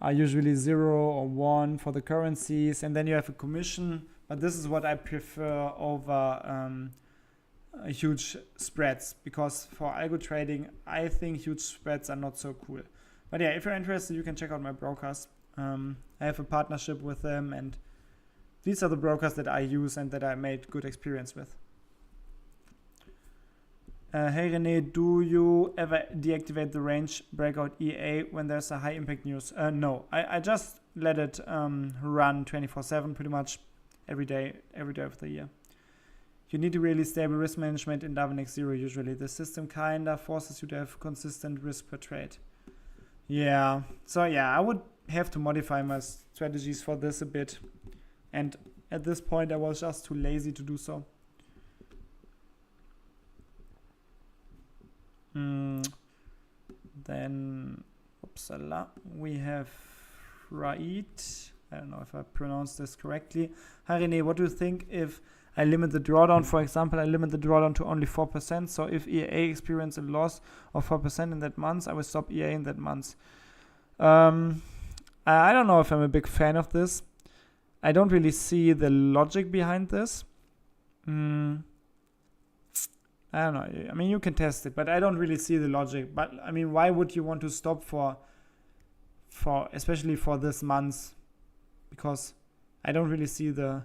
are usually 0 or 1 for the currencies, and then you have a commission. But this is what I prefer over huge spreads, because for algo trading, I think huge spreads are not so cool. But yeah, if you're interested, you can check out my brokers. I have a partnership with them, and these are the brokers that I use and that I made good experience with. Hey Rene, do you ever deactivate the range breakout EA when there's a high impact news? No, I just let it run 24/7 pretty much every day of the year. You need a really stable risk management in X0 usually. The system kinda forces you to have consistent risk per trade. Yeah, so yeah, I would have to modify my strategies for this a bit. And at this point, I was just too lazy to do so. Then, upsala, we have Raid. I don't know if I pronounced this correctly. Hi Rene, what do you think if I limit the drawdown? For example, I limit the drawdown to only 4%. So if EA experience a loss of 4% in that month, I will stop EA in that month. I don't know if I'm a big fan of this. I don't really see the logic behind this. I don't know. I mean, you can test it, but I don't really see the logic. But I mean, why would you want to stop for especially for this month? Because I don't really see the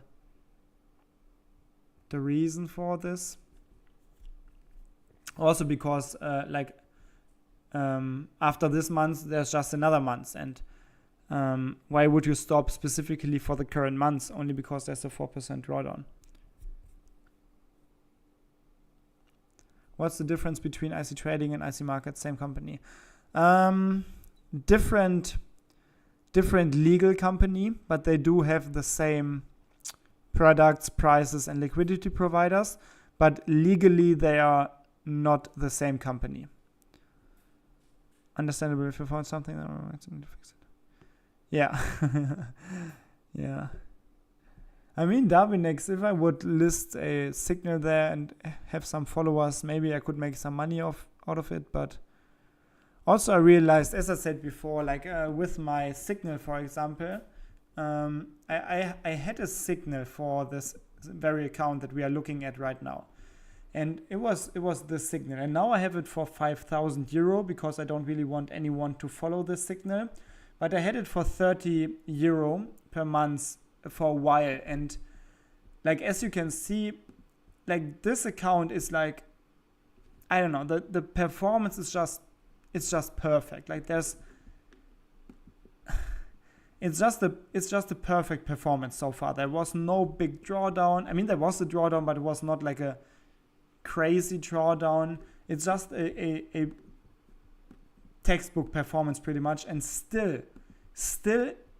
reason for this. Also because after this month, there's just another month, and why would you stop specifically for the current month only because there's a 4% drawdown? What's the difference between IC Trading and IC Markets? Same company. Different legal company, but they do have the same products, prices, and liquidity providers. But legally, they are not the same company. Understandable if you found something. Fix it. Yeah. Yeah. I mean, Darwinex, if I would list a signal there and have some followers, maybe I could make some money out of it. But also I realized, as I said before, with my signal, for example, I had a signal for this very account that we are looking at right now. And it was this signal. And now I have it for 5,000 euro because I don't really want anyone to follow this signal. But I had it for 30 euro per month for a while, and as you can see, this account is I don't know, the performance is just perfect. It's just a perfect performance so far. There was no big drawdown. I mean, there was a drawdown, but it was not like a crazy drawdown. It's just a textbook performance pretty much, and still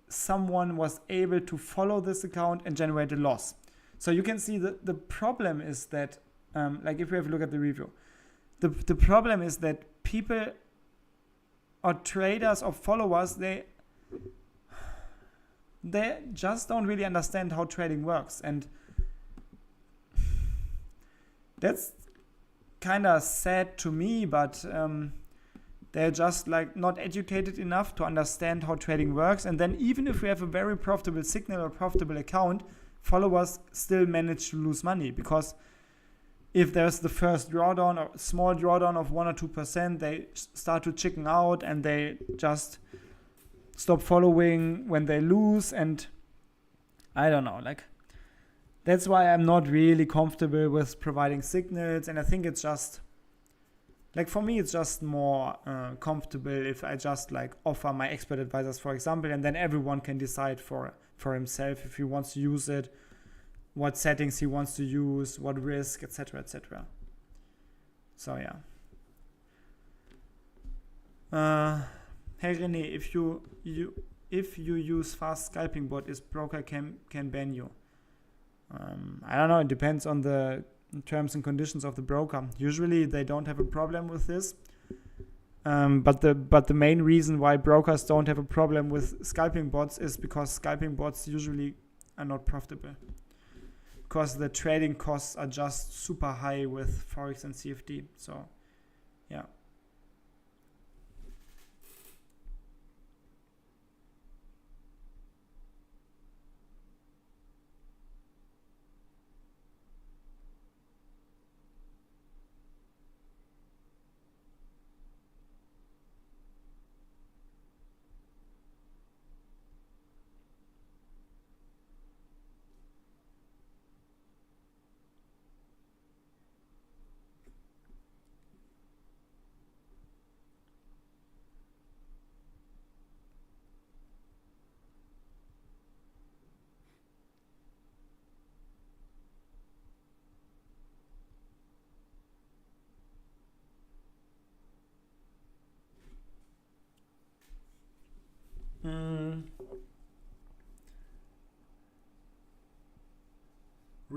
someone was able to follow this account and generate a loss. So you can see that the problem is that, if we have a look at the review, the problem is that people or traders or followers, they just don't really understand how trading works. And that's kind of sad to me, but they're just not educated enough to understand how trading works. And then even if we have a very profitable signal or profitable account, followers still manage to lose money, because if there's the first drawdown or small drawdown of 1 or 2%, they start to chicken out and they just stop following when they lose. And I don't know, that's why I'm not really comfortable with providing signals. And I think it's just for me, it's just more comfortable if I just offer my expert advisors, for example, and then everyone can decide for himself if he wants to use it, what settings he wants to use, what risk, etc., etc. So yeah. Hey Rene, if you use fast scalping bot, is broker can ban you? I don't know. It depends on the terms and conditions of the broker. Usually they don't have a problem with this, but the main reason why brokers don't have a problem with scalping bots is because scalping bots usually are not profitable, because the trading costs are just super high with Forex and CFD. So yeah.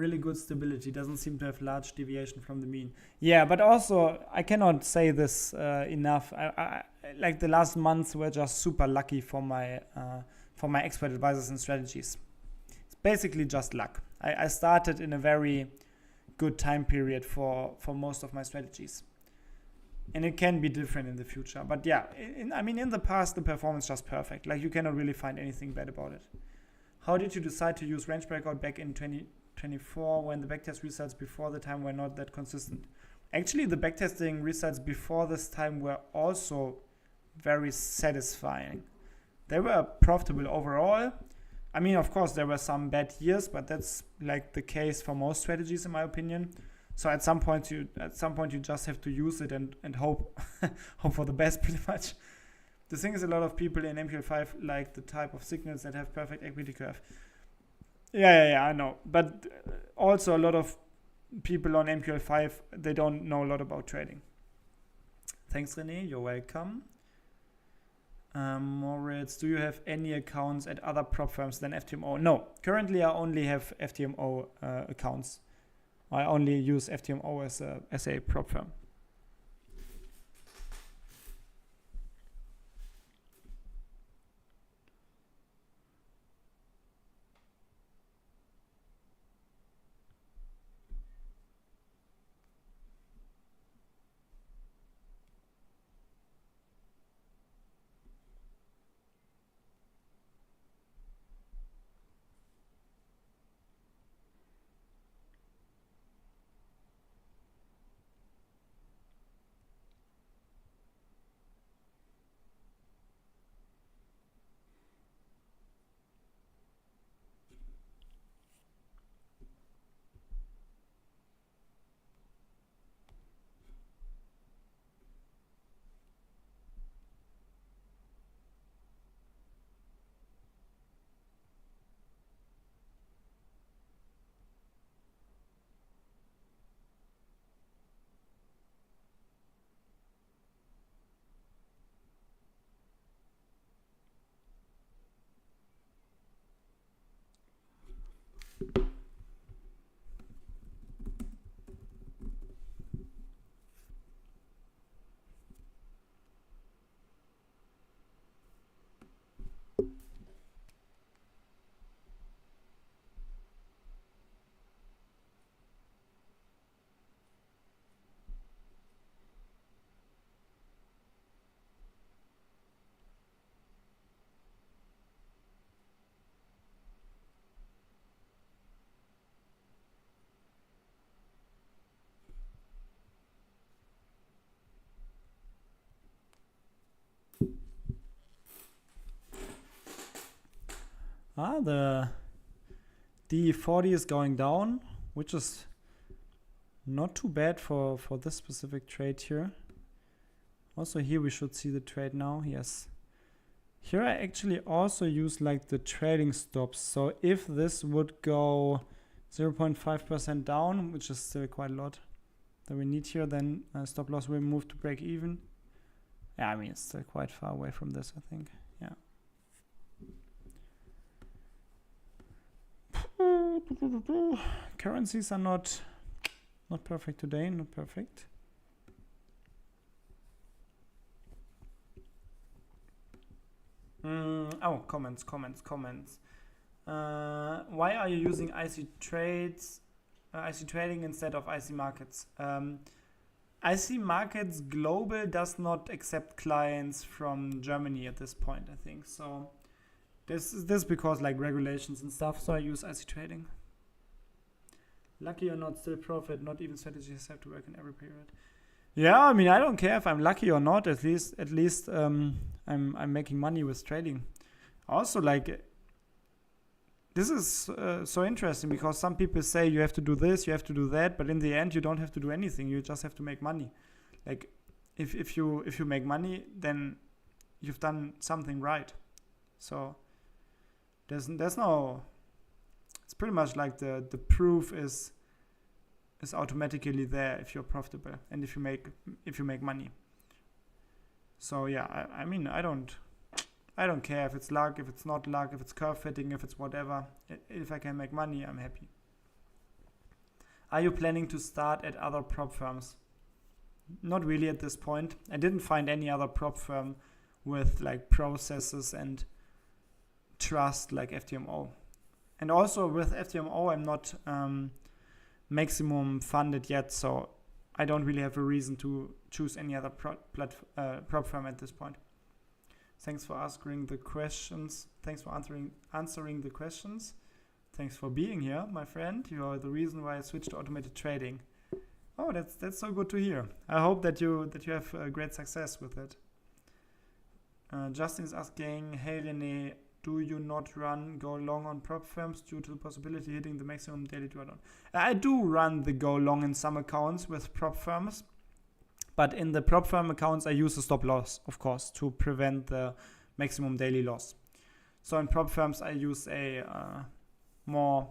really good stability, doesn't seem to have large deviation from the mean. Yeah, but also I cannot say this enough. I like the last months were just super lucky for my expert advisors and strategies. It's basically just luck. I started in a very good time period for most of my strategies. And it can be different in the future. But yeah, in the past, the performance just perfect. Like, you cannot really find anything bad about it. How did you decide to use range breakout back in 2024 when the backtest results before the time were not that consistent? Actually, the backtesting results before this time were also very satisfying. They were profitable overall. I mean, of course, there were some bad years, but that's like the case for most strategies, in my opinion. So at some point you just have to use it and hope hope for the best, pretty much. The thing is, a lot of people in MQL5 like the type of signals that have perfect equity curve. Yeah, I know. But also a lot of people on MQL5, they don't know a lot about trading. Thanks, René. You're welcome. Moritz, do you have any accounts at other prop firms than FTMO? No. Currently, I only have FTMO accounts. I only use FTMO as a prop firm. The D40 is going down, which is not too bad for this specific trade here. Also here we should see the trade now. Yes. Here I actually also use like the trading stops. So if this would go 0.5% down, which is still quite a lot that we need here, then stop loss will move to break even. Yeah, I mean, it's still quite far away from this, I think. Yeah. Currencies are not perfect today, not perfect. Oh, comments. Why are you using IC trading instead of IC markets? IC markets global does not accept clients from Germany at this point, I think. So this is because like regulations and stuff. So I use IC trading. Lucky or not, still profit. Not even strategies have to work in every period. Yeah, I mean, I don't care if I'm lucky or not. At least I'm making money with trading. Also, like, this is so interesting because some people say you have to do this, you have to do that, but in the end you don't have to do anything. You just have to make money. Like, if you make money, then you've done something right. So there's no. It's pretty much like the proof is automatically there if you're profitable and if you make money. So yeah, I mean, I don't care if it's luck, if it's not luck, if it's curve fitting, if it's whatever. If I can make money, I'm happy. Are you planning to start at other prop firms? Not really at this point. I didn't find any other prop firm with like processes and trust like FTMO. And also with FTMO, I'm not maximum funded yet, so I don't really have a reason to choose any other prop firm at this point. Thanks for answering the questions. Thanks for answering the questions. Thanks for being here, my friend. You are the reason why I switched to automated trading. Oh, that's so good to hear. I hope that you have great success with it. Justin is asking, hey Rene, do you not go long on prop firms due to the possibility hitting the maximum daily drawdown? I do run the go long in some accounts with prop firms, but in the prop firm accounts I use a stop loss, of course, to prevent the maximum daily loss. So in prop firms I use a more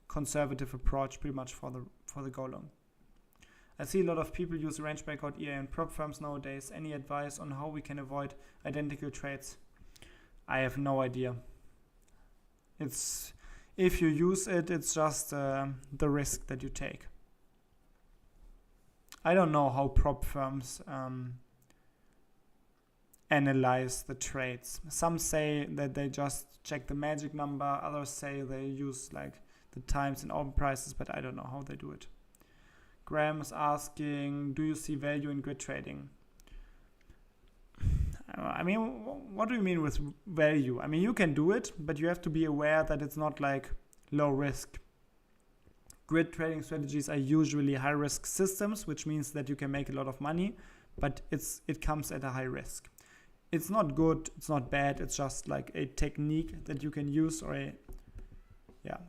conservative approach pretty much for the go long. I see a lot of people use range breakout EA in prop firms nowadays. Any advice on how we can avoid identical trades? I have no idea. If you use it, it's just the risk that you take. I don't know how prop firms analyze the trades. Some say that they just check the magic number. Others say they use like the times and open prices, but I don't know how they do it. Graham is asking, do you see value in grid trading? I mean, what do you mean with value? I mean, you can do it, but you have to be aware that it's not like low risk. Grid trading strategies are usually high risk systems, which means that you can make a lot of money, but it comes at a high risk. It's not good, it's not bad, it's just like a technique that you can use, or a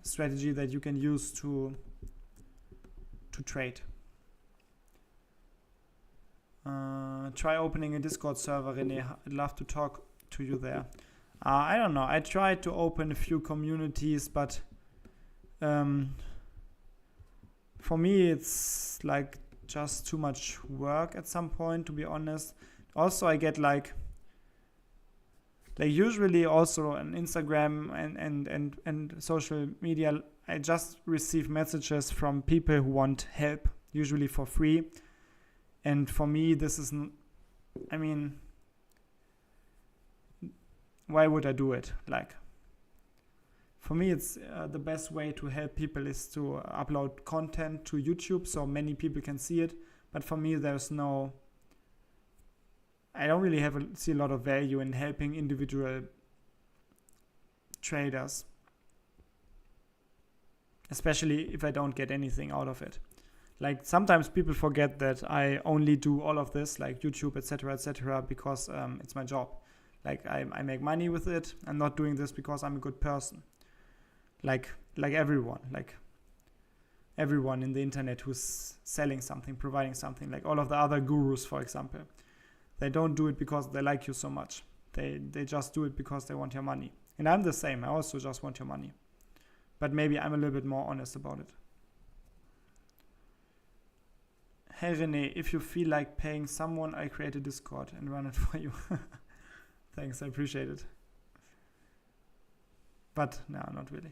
strategy that you can use to trade. Try opening a Discord server, Rene. I'd love to talk to you there. I don't know. I tried to open a few communities, but for me it's like just too much work at some point, to be honest. Also, I get like usually also on Instagram and social media, I just receive messages from people who want help, usually for free. And for me, this is, I mean, why would I do it? Like, for me, it's the best way to help people is to upload content to YouTube so many people can see it. But for me, I don't really see a lot of value in helping individual traders, especially if I don't get anything out of it. Like sometimes people forget that I only do all of this, like YouTube, etc., because it's my job. Like I make money with it. I'm not doing this because I'm a good person. Like everyone in the internet who's selling something, providing something, like all of the other gurus, for example. They don't do it because they like you so much. They just do it because they want your money. And I'm the same. I also just want your money. But maybe I'm a little bit more honest about it. Hey Rene, if you feel like paying someone, I create a Discord and run it for you. Thanks, I appreciate it. But no, not really.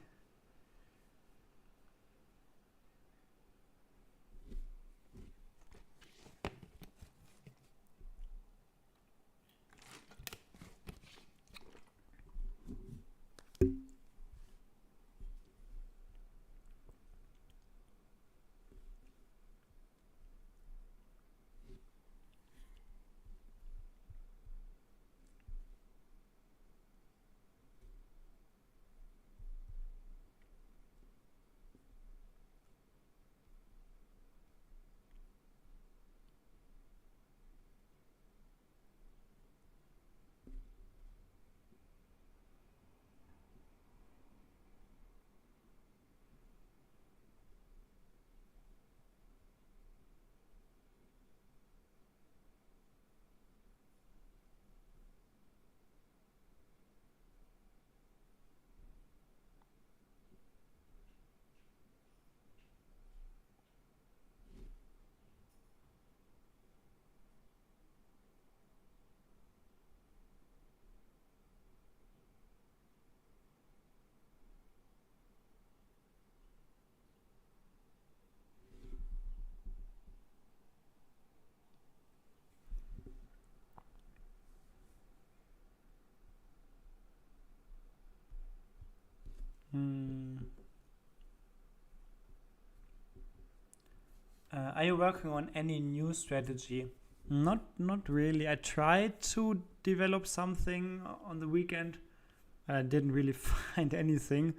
Are you working on any new strategy? Not really. I tried to develop something on the weekend. I didn't really find anything,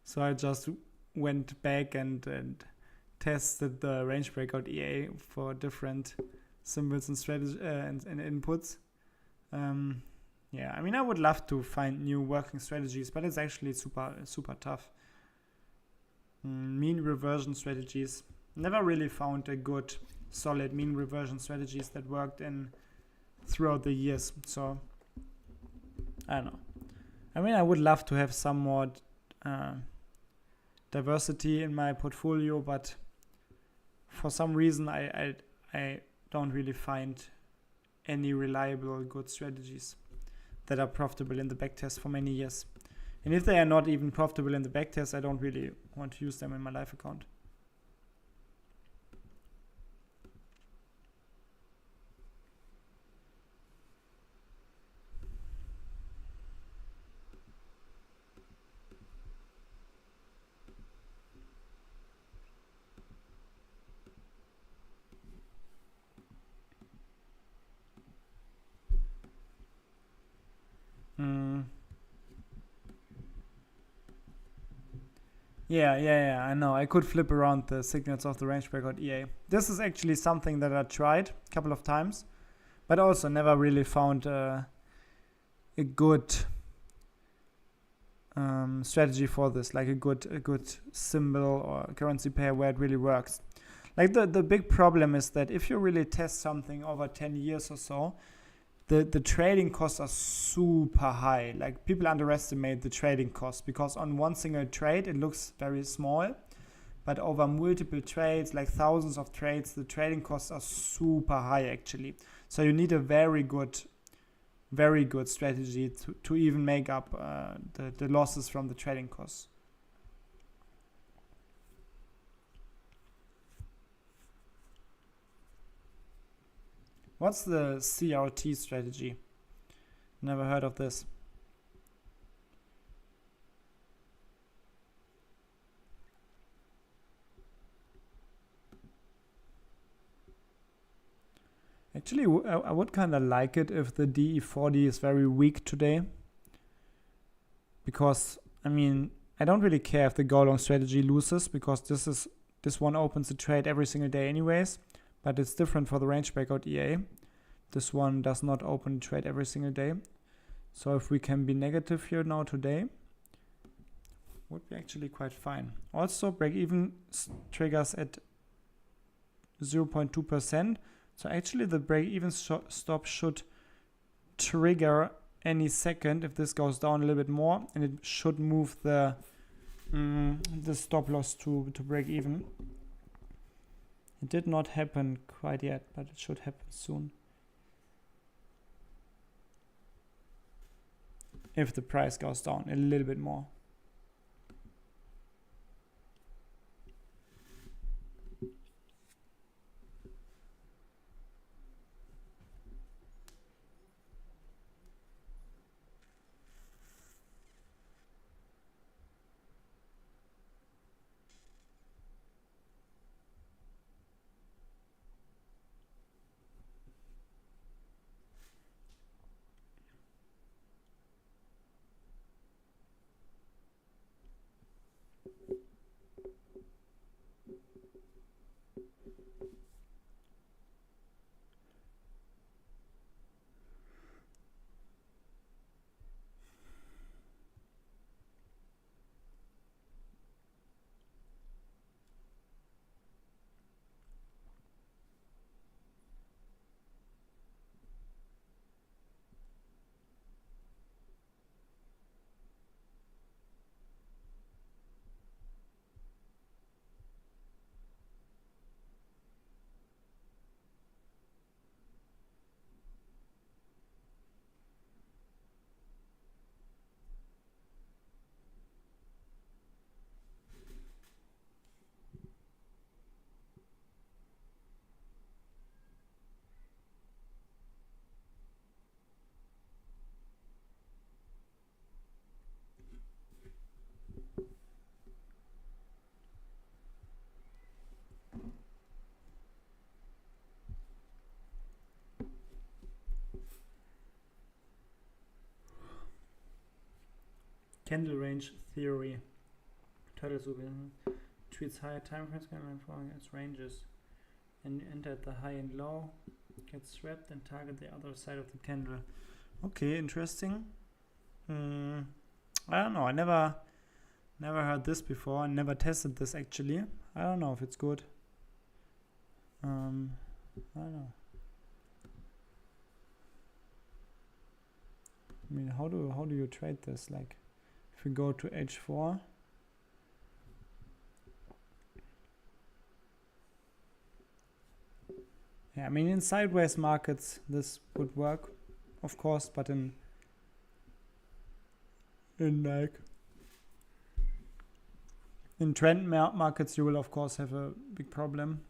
so I just went back and tested the range breakout EA for different symbols and strategy and inputs. Yeah, I mean, I would love to find new working strategies, but it's actually super tough. Mean reversion strategies. Never really found a good solid mean reversion strategies that worked throughout the years. So I don't know. I mean, I would love to have some more diversity in my portfolio, but for some reason I don't really find any reliable good strategies that are profitable in the backtest for many years. And if they are not even profitable in the backtest, I don't really want to use them in my live account. Yeah, I know. I could flip around the signals of the range breakout EA. This is actually something that I tried a couple of times, but also never really found a good strategy for this, like a good symbol or currency pair where it really works. Like the big problem is that if you really test something over 10 years or so, the trading costs are super high. Like, people underestimate the trading costs because on one single trade it looks very small, but over multiple trades, like thousands of trades, the trading costs are super high actually. So you need a very good strategy to even make up the losses from the trading costs. What's the CRT strategy? Never heard of this. Actually, I would kind of like it if the DE40 is very weak today. Because, I mean, I don't really care if the go long strategy loses, because this one opens a trade every single day anyways. But it's different for the range breakout EA. This one does not open trade every single day. So if we can be negative here now today, would be actually quite fine. Also, break even triggers at 0.2%. So actually the break even stop should trigger any second if this goes down a little bit more, and it should move the stop loss to break even. It did not happen quite yet, but it should happen soon. If the price goes down a little bit more. candle range theory. Turtle soup treats higher time frames and following its ranges. And you enter at the high and low, get swept and target the other side of the candle. Okay, interesting. I don't know. I never heard this before. I never tested this actually. I don't know if it's good. I don't know. I mean, how do you trade this? Like, if we go to H4. Yeah, I mean, in sideways markets, this would work, of course, but in trend markets, you will, of course, have a big problem.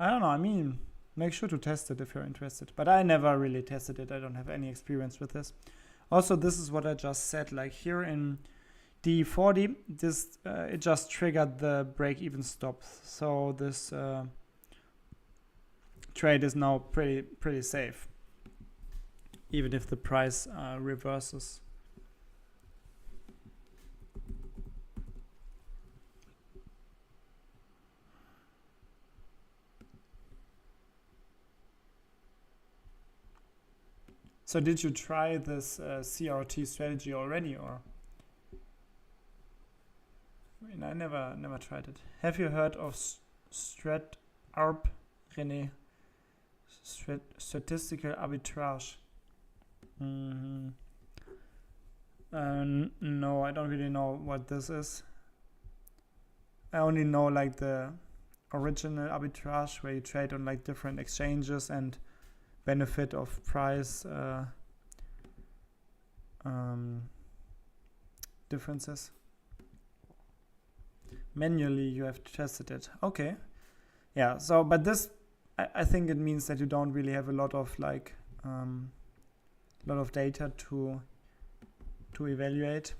I don't know. I mean, make sure to test it if you're interested. But I never really tested it. I don't have any experience with this. Also, this is what I just said. Like here in D40, this it just triggered the break-even stop. So this trade is now pretty safe, even if the price reverses. So did you try this CRT strategy already, or? I mean, I never tried it. Have you heard of StratArb, René? Statistical arbitrage. No, I don't really know what this is. I only know like the original arbitrage where you trade on like different exchanges and benefit of price differences. Manually you have tested it. Okay. Yeah, so but this I think it means that you don't really have a lot of like lot of data to evaluate.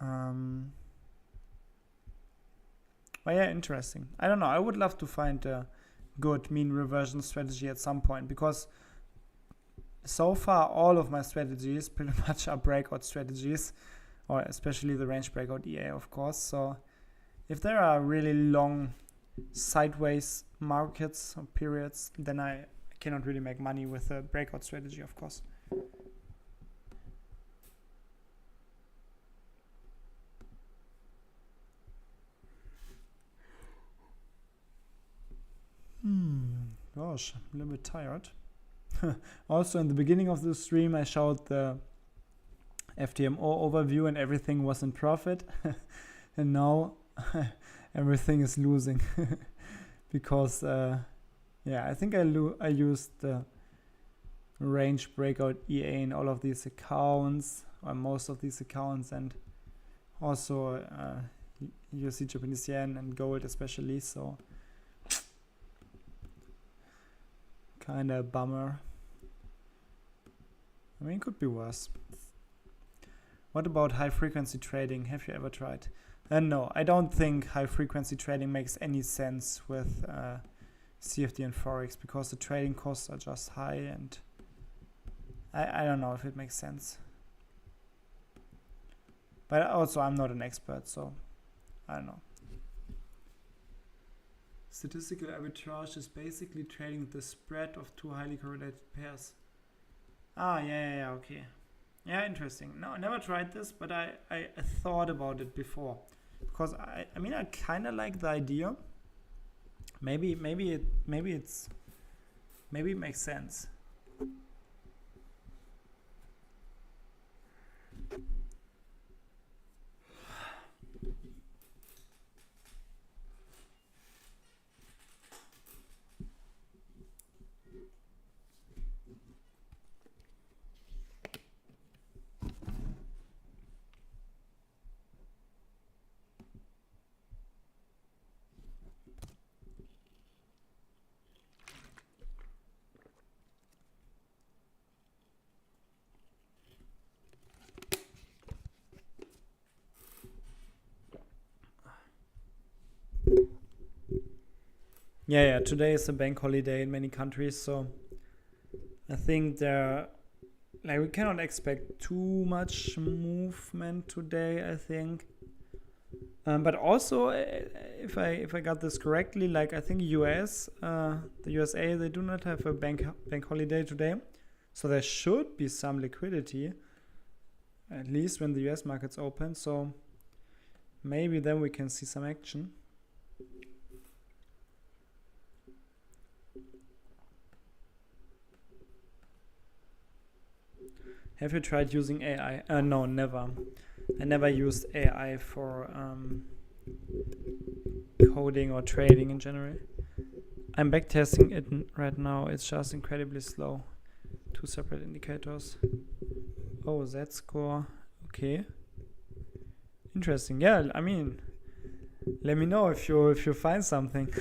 But yeah, interesting. I don't know. I would love to find a good mean reversion strategy at some point, because so far all of my strategies pretty much are breakout strategies, or especially the range breakout EA, of course. So if there are really long sideways markets or periods, then I cannot really make money with a breakout strategy, of course. Gosh, I'm a little bit tired. Also, in the beginning of the stream, I showed the FTMO overview and everything was in profit. And now everything is losing. Because, yeah, I think I used the range breakout EA in all of these accounts, or most of these accounts, and also USD Japanese yen and gold especially, so kind of bummer. I mean, it could be worse. What about high frequency trading? Have you ever tried? No, I don't think high frequency trading makes any sense with CFD and Forex, because the trading costs are just high, and I don't know if it makes sense. But also, I'm not an expert, so I don't know. Statistical arbitrage is basically trading the spread of two highly correlated pairs. Ah, yeah, okay. Yeah, interesting. No, I never tried this, but I thought about it before, because I mean, I kind of like the idea. Maybe it makes sense. Yeah, today is a bank holiday in many countries, so I think there are like we cannot expect too much movement today, I think. But also, if I got this correctly, like I think the USA, they do not have a bank holiday today, so there should be some liquidity, at least when the US market's open. So maybe then we can see some action. Have you tried using AI? No, never. I never used AI for coding or trading in general. I'm backtesting it right now. It's just incredibly slow. 2 separate indicators. Oh, that score. Okay. Interesting. Yeah, I mean, let me know if you find something.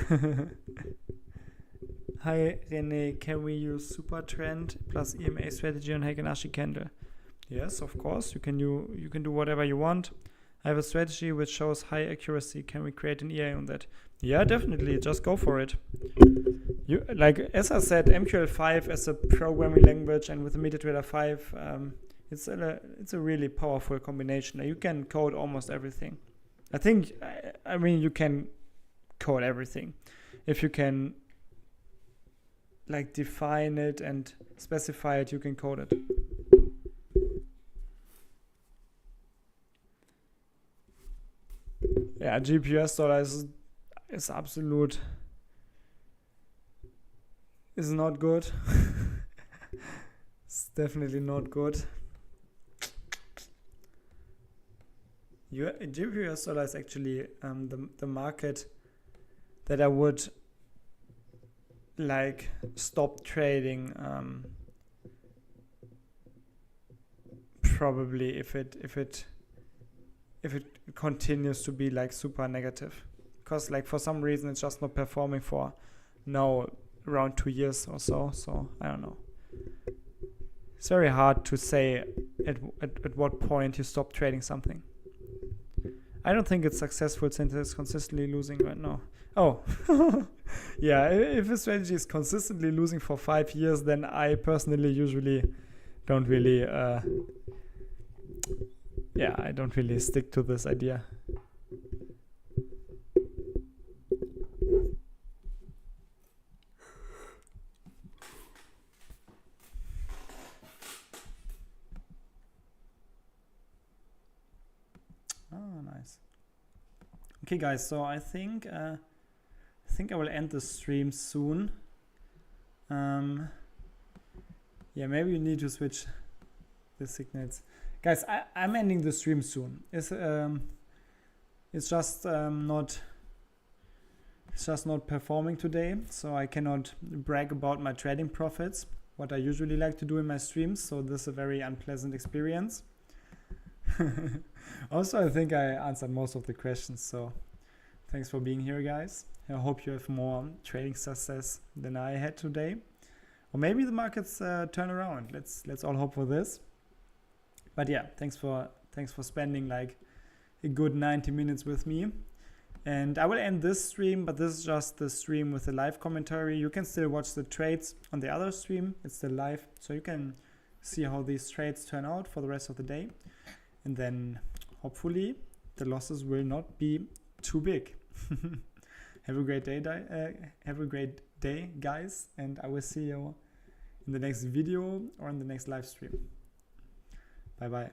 Hi Rene, can we use super trend plus EMA strategy on Heikin-Ashi candle? Yes, of course. You can do whatever you want. I have a strategy which shows high accuracy. Can we create an EA on that? Yeah, definitely. Just go for it. As I said, MQL5 as a programming language, and with the MetaTrader 5, it's a really powerful combination. You can code almost everything. I mean, you can code everything if you can define it and specify it. You can code it. Yeah, GPS dollar is absolute. Is not good. It's definitely not good. GPS dollar is actually the market that I would stop trading probably if it continues to be super negative, because for some reason it's just not performing for now around 2 years or so I don't know. It's very hard to say at what point you stop trading something. I don't think it's successful since it's consistently losing right now. Oh, yeah, if a strategy is consistently losing for 5 years, then I personally usually don't really I don't really stick to this idea. Oh, nice. Okay, guys, so I think I will end the stream soon. Yeah, maybe you need to switch the signals. Guys, I'm ending the stream soon. It's just not performing today, so I cannot brag about my trading profits, what I usually like to do in my streams, so this is a very unpleasant experience. Also, I think I answered most of the questions, so thanks for being here, guys. I hope you have more trading success than I had today, or maybe the markets turn around. Let's all hope for this. But yeah, thanks for spending a good 90 minutes with me. And I will end this stream, but this is just the stream with the live commentary. You can still watch the trades on the other stream. It's still live, so you can see how these trades turn out for the rest of the day. And then hopefully the losses will not be too big. Have a great day, guys, and I will see you in the next video or in the next live stream. Bye bye.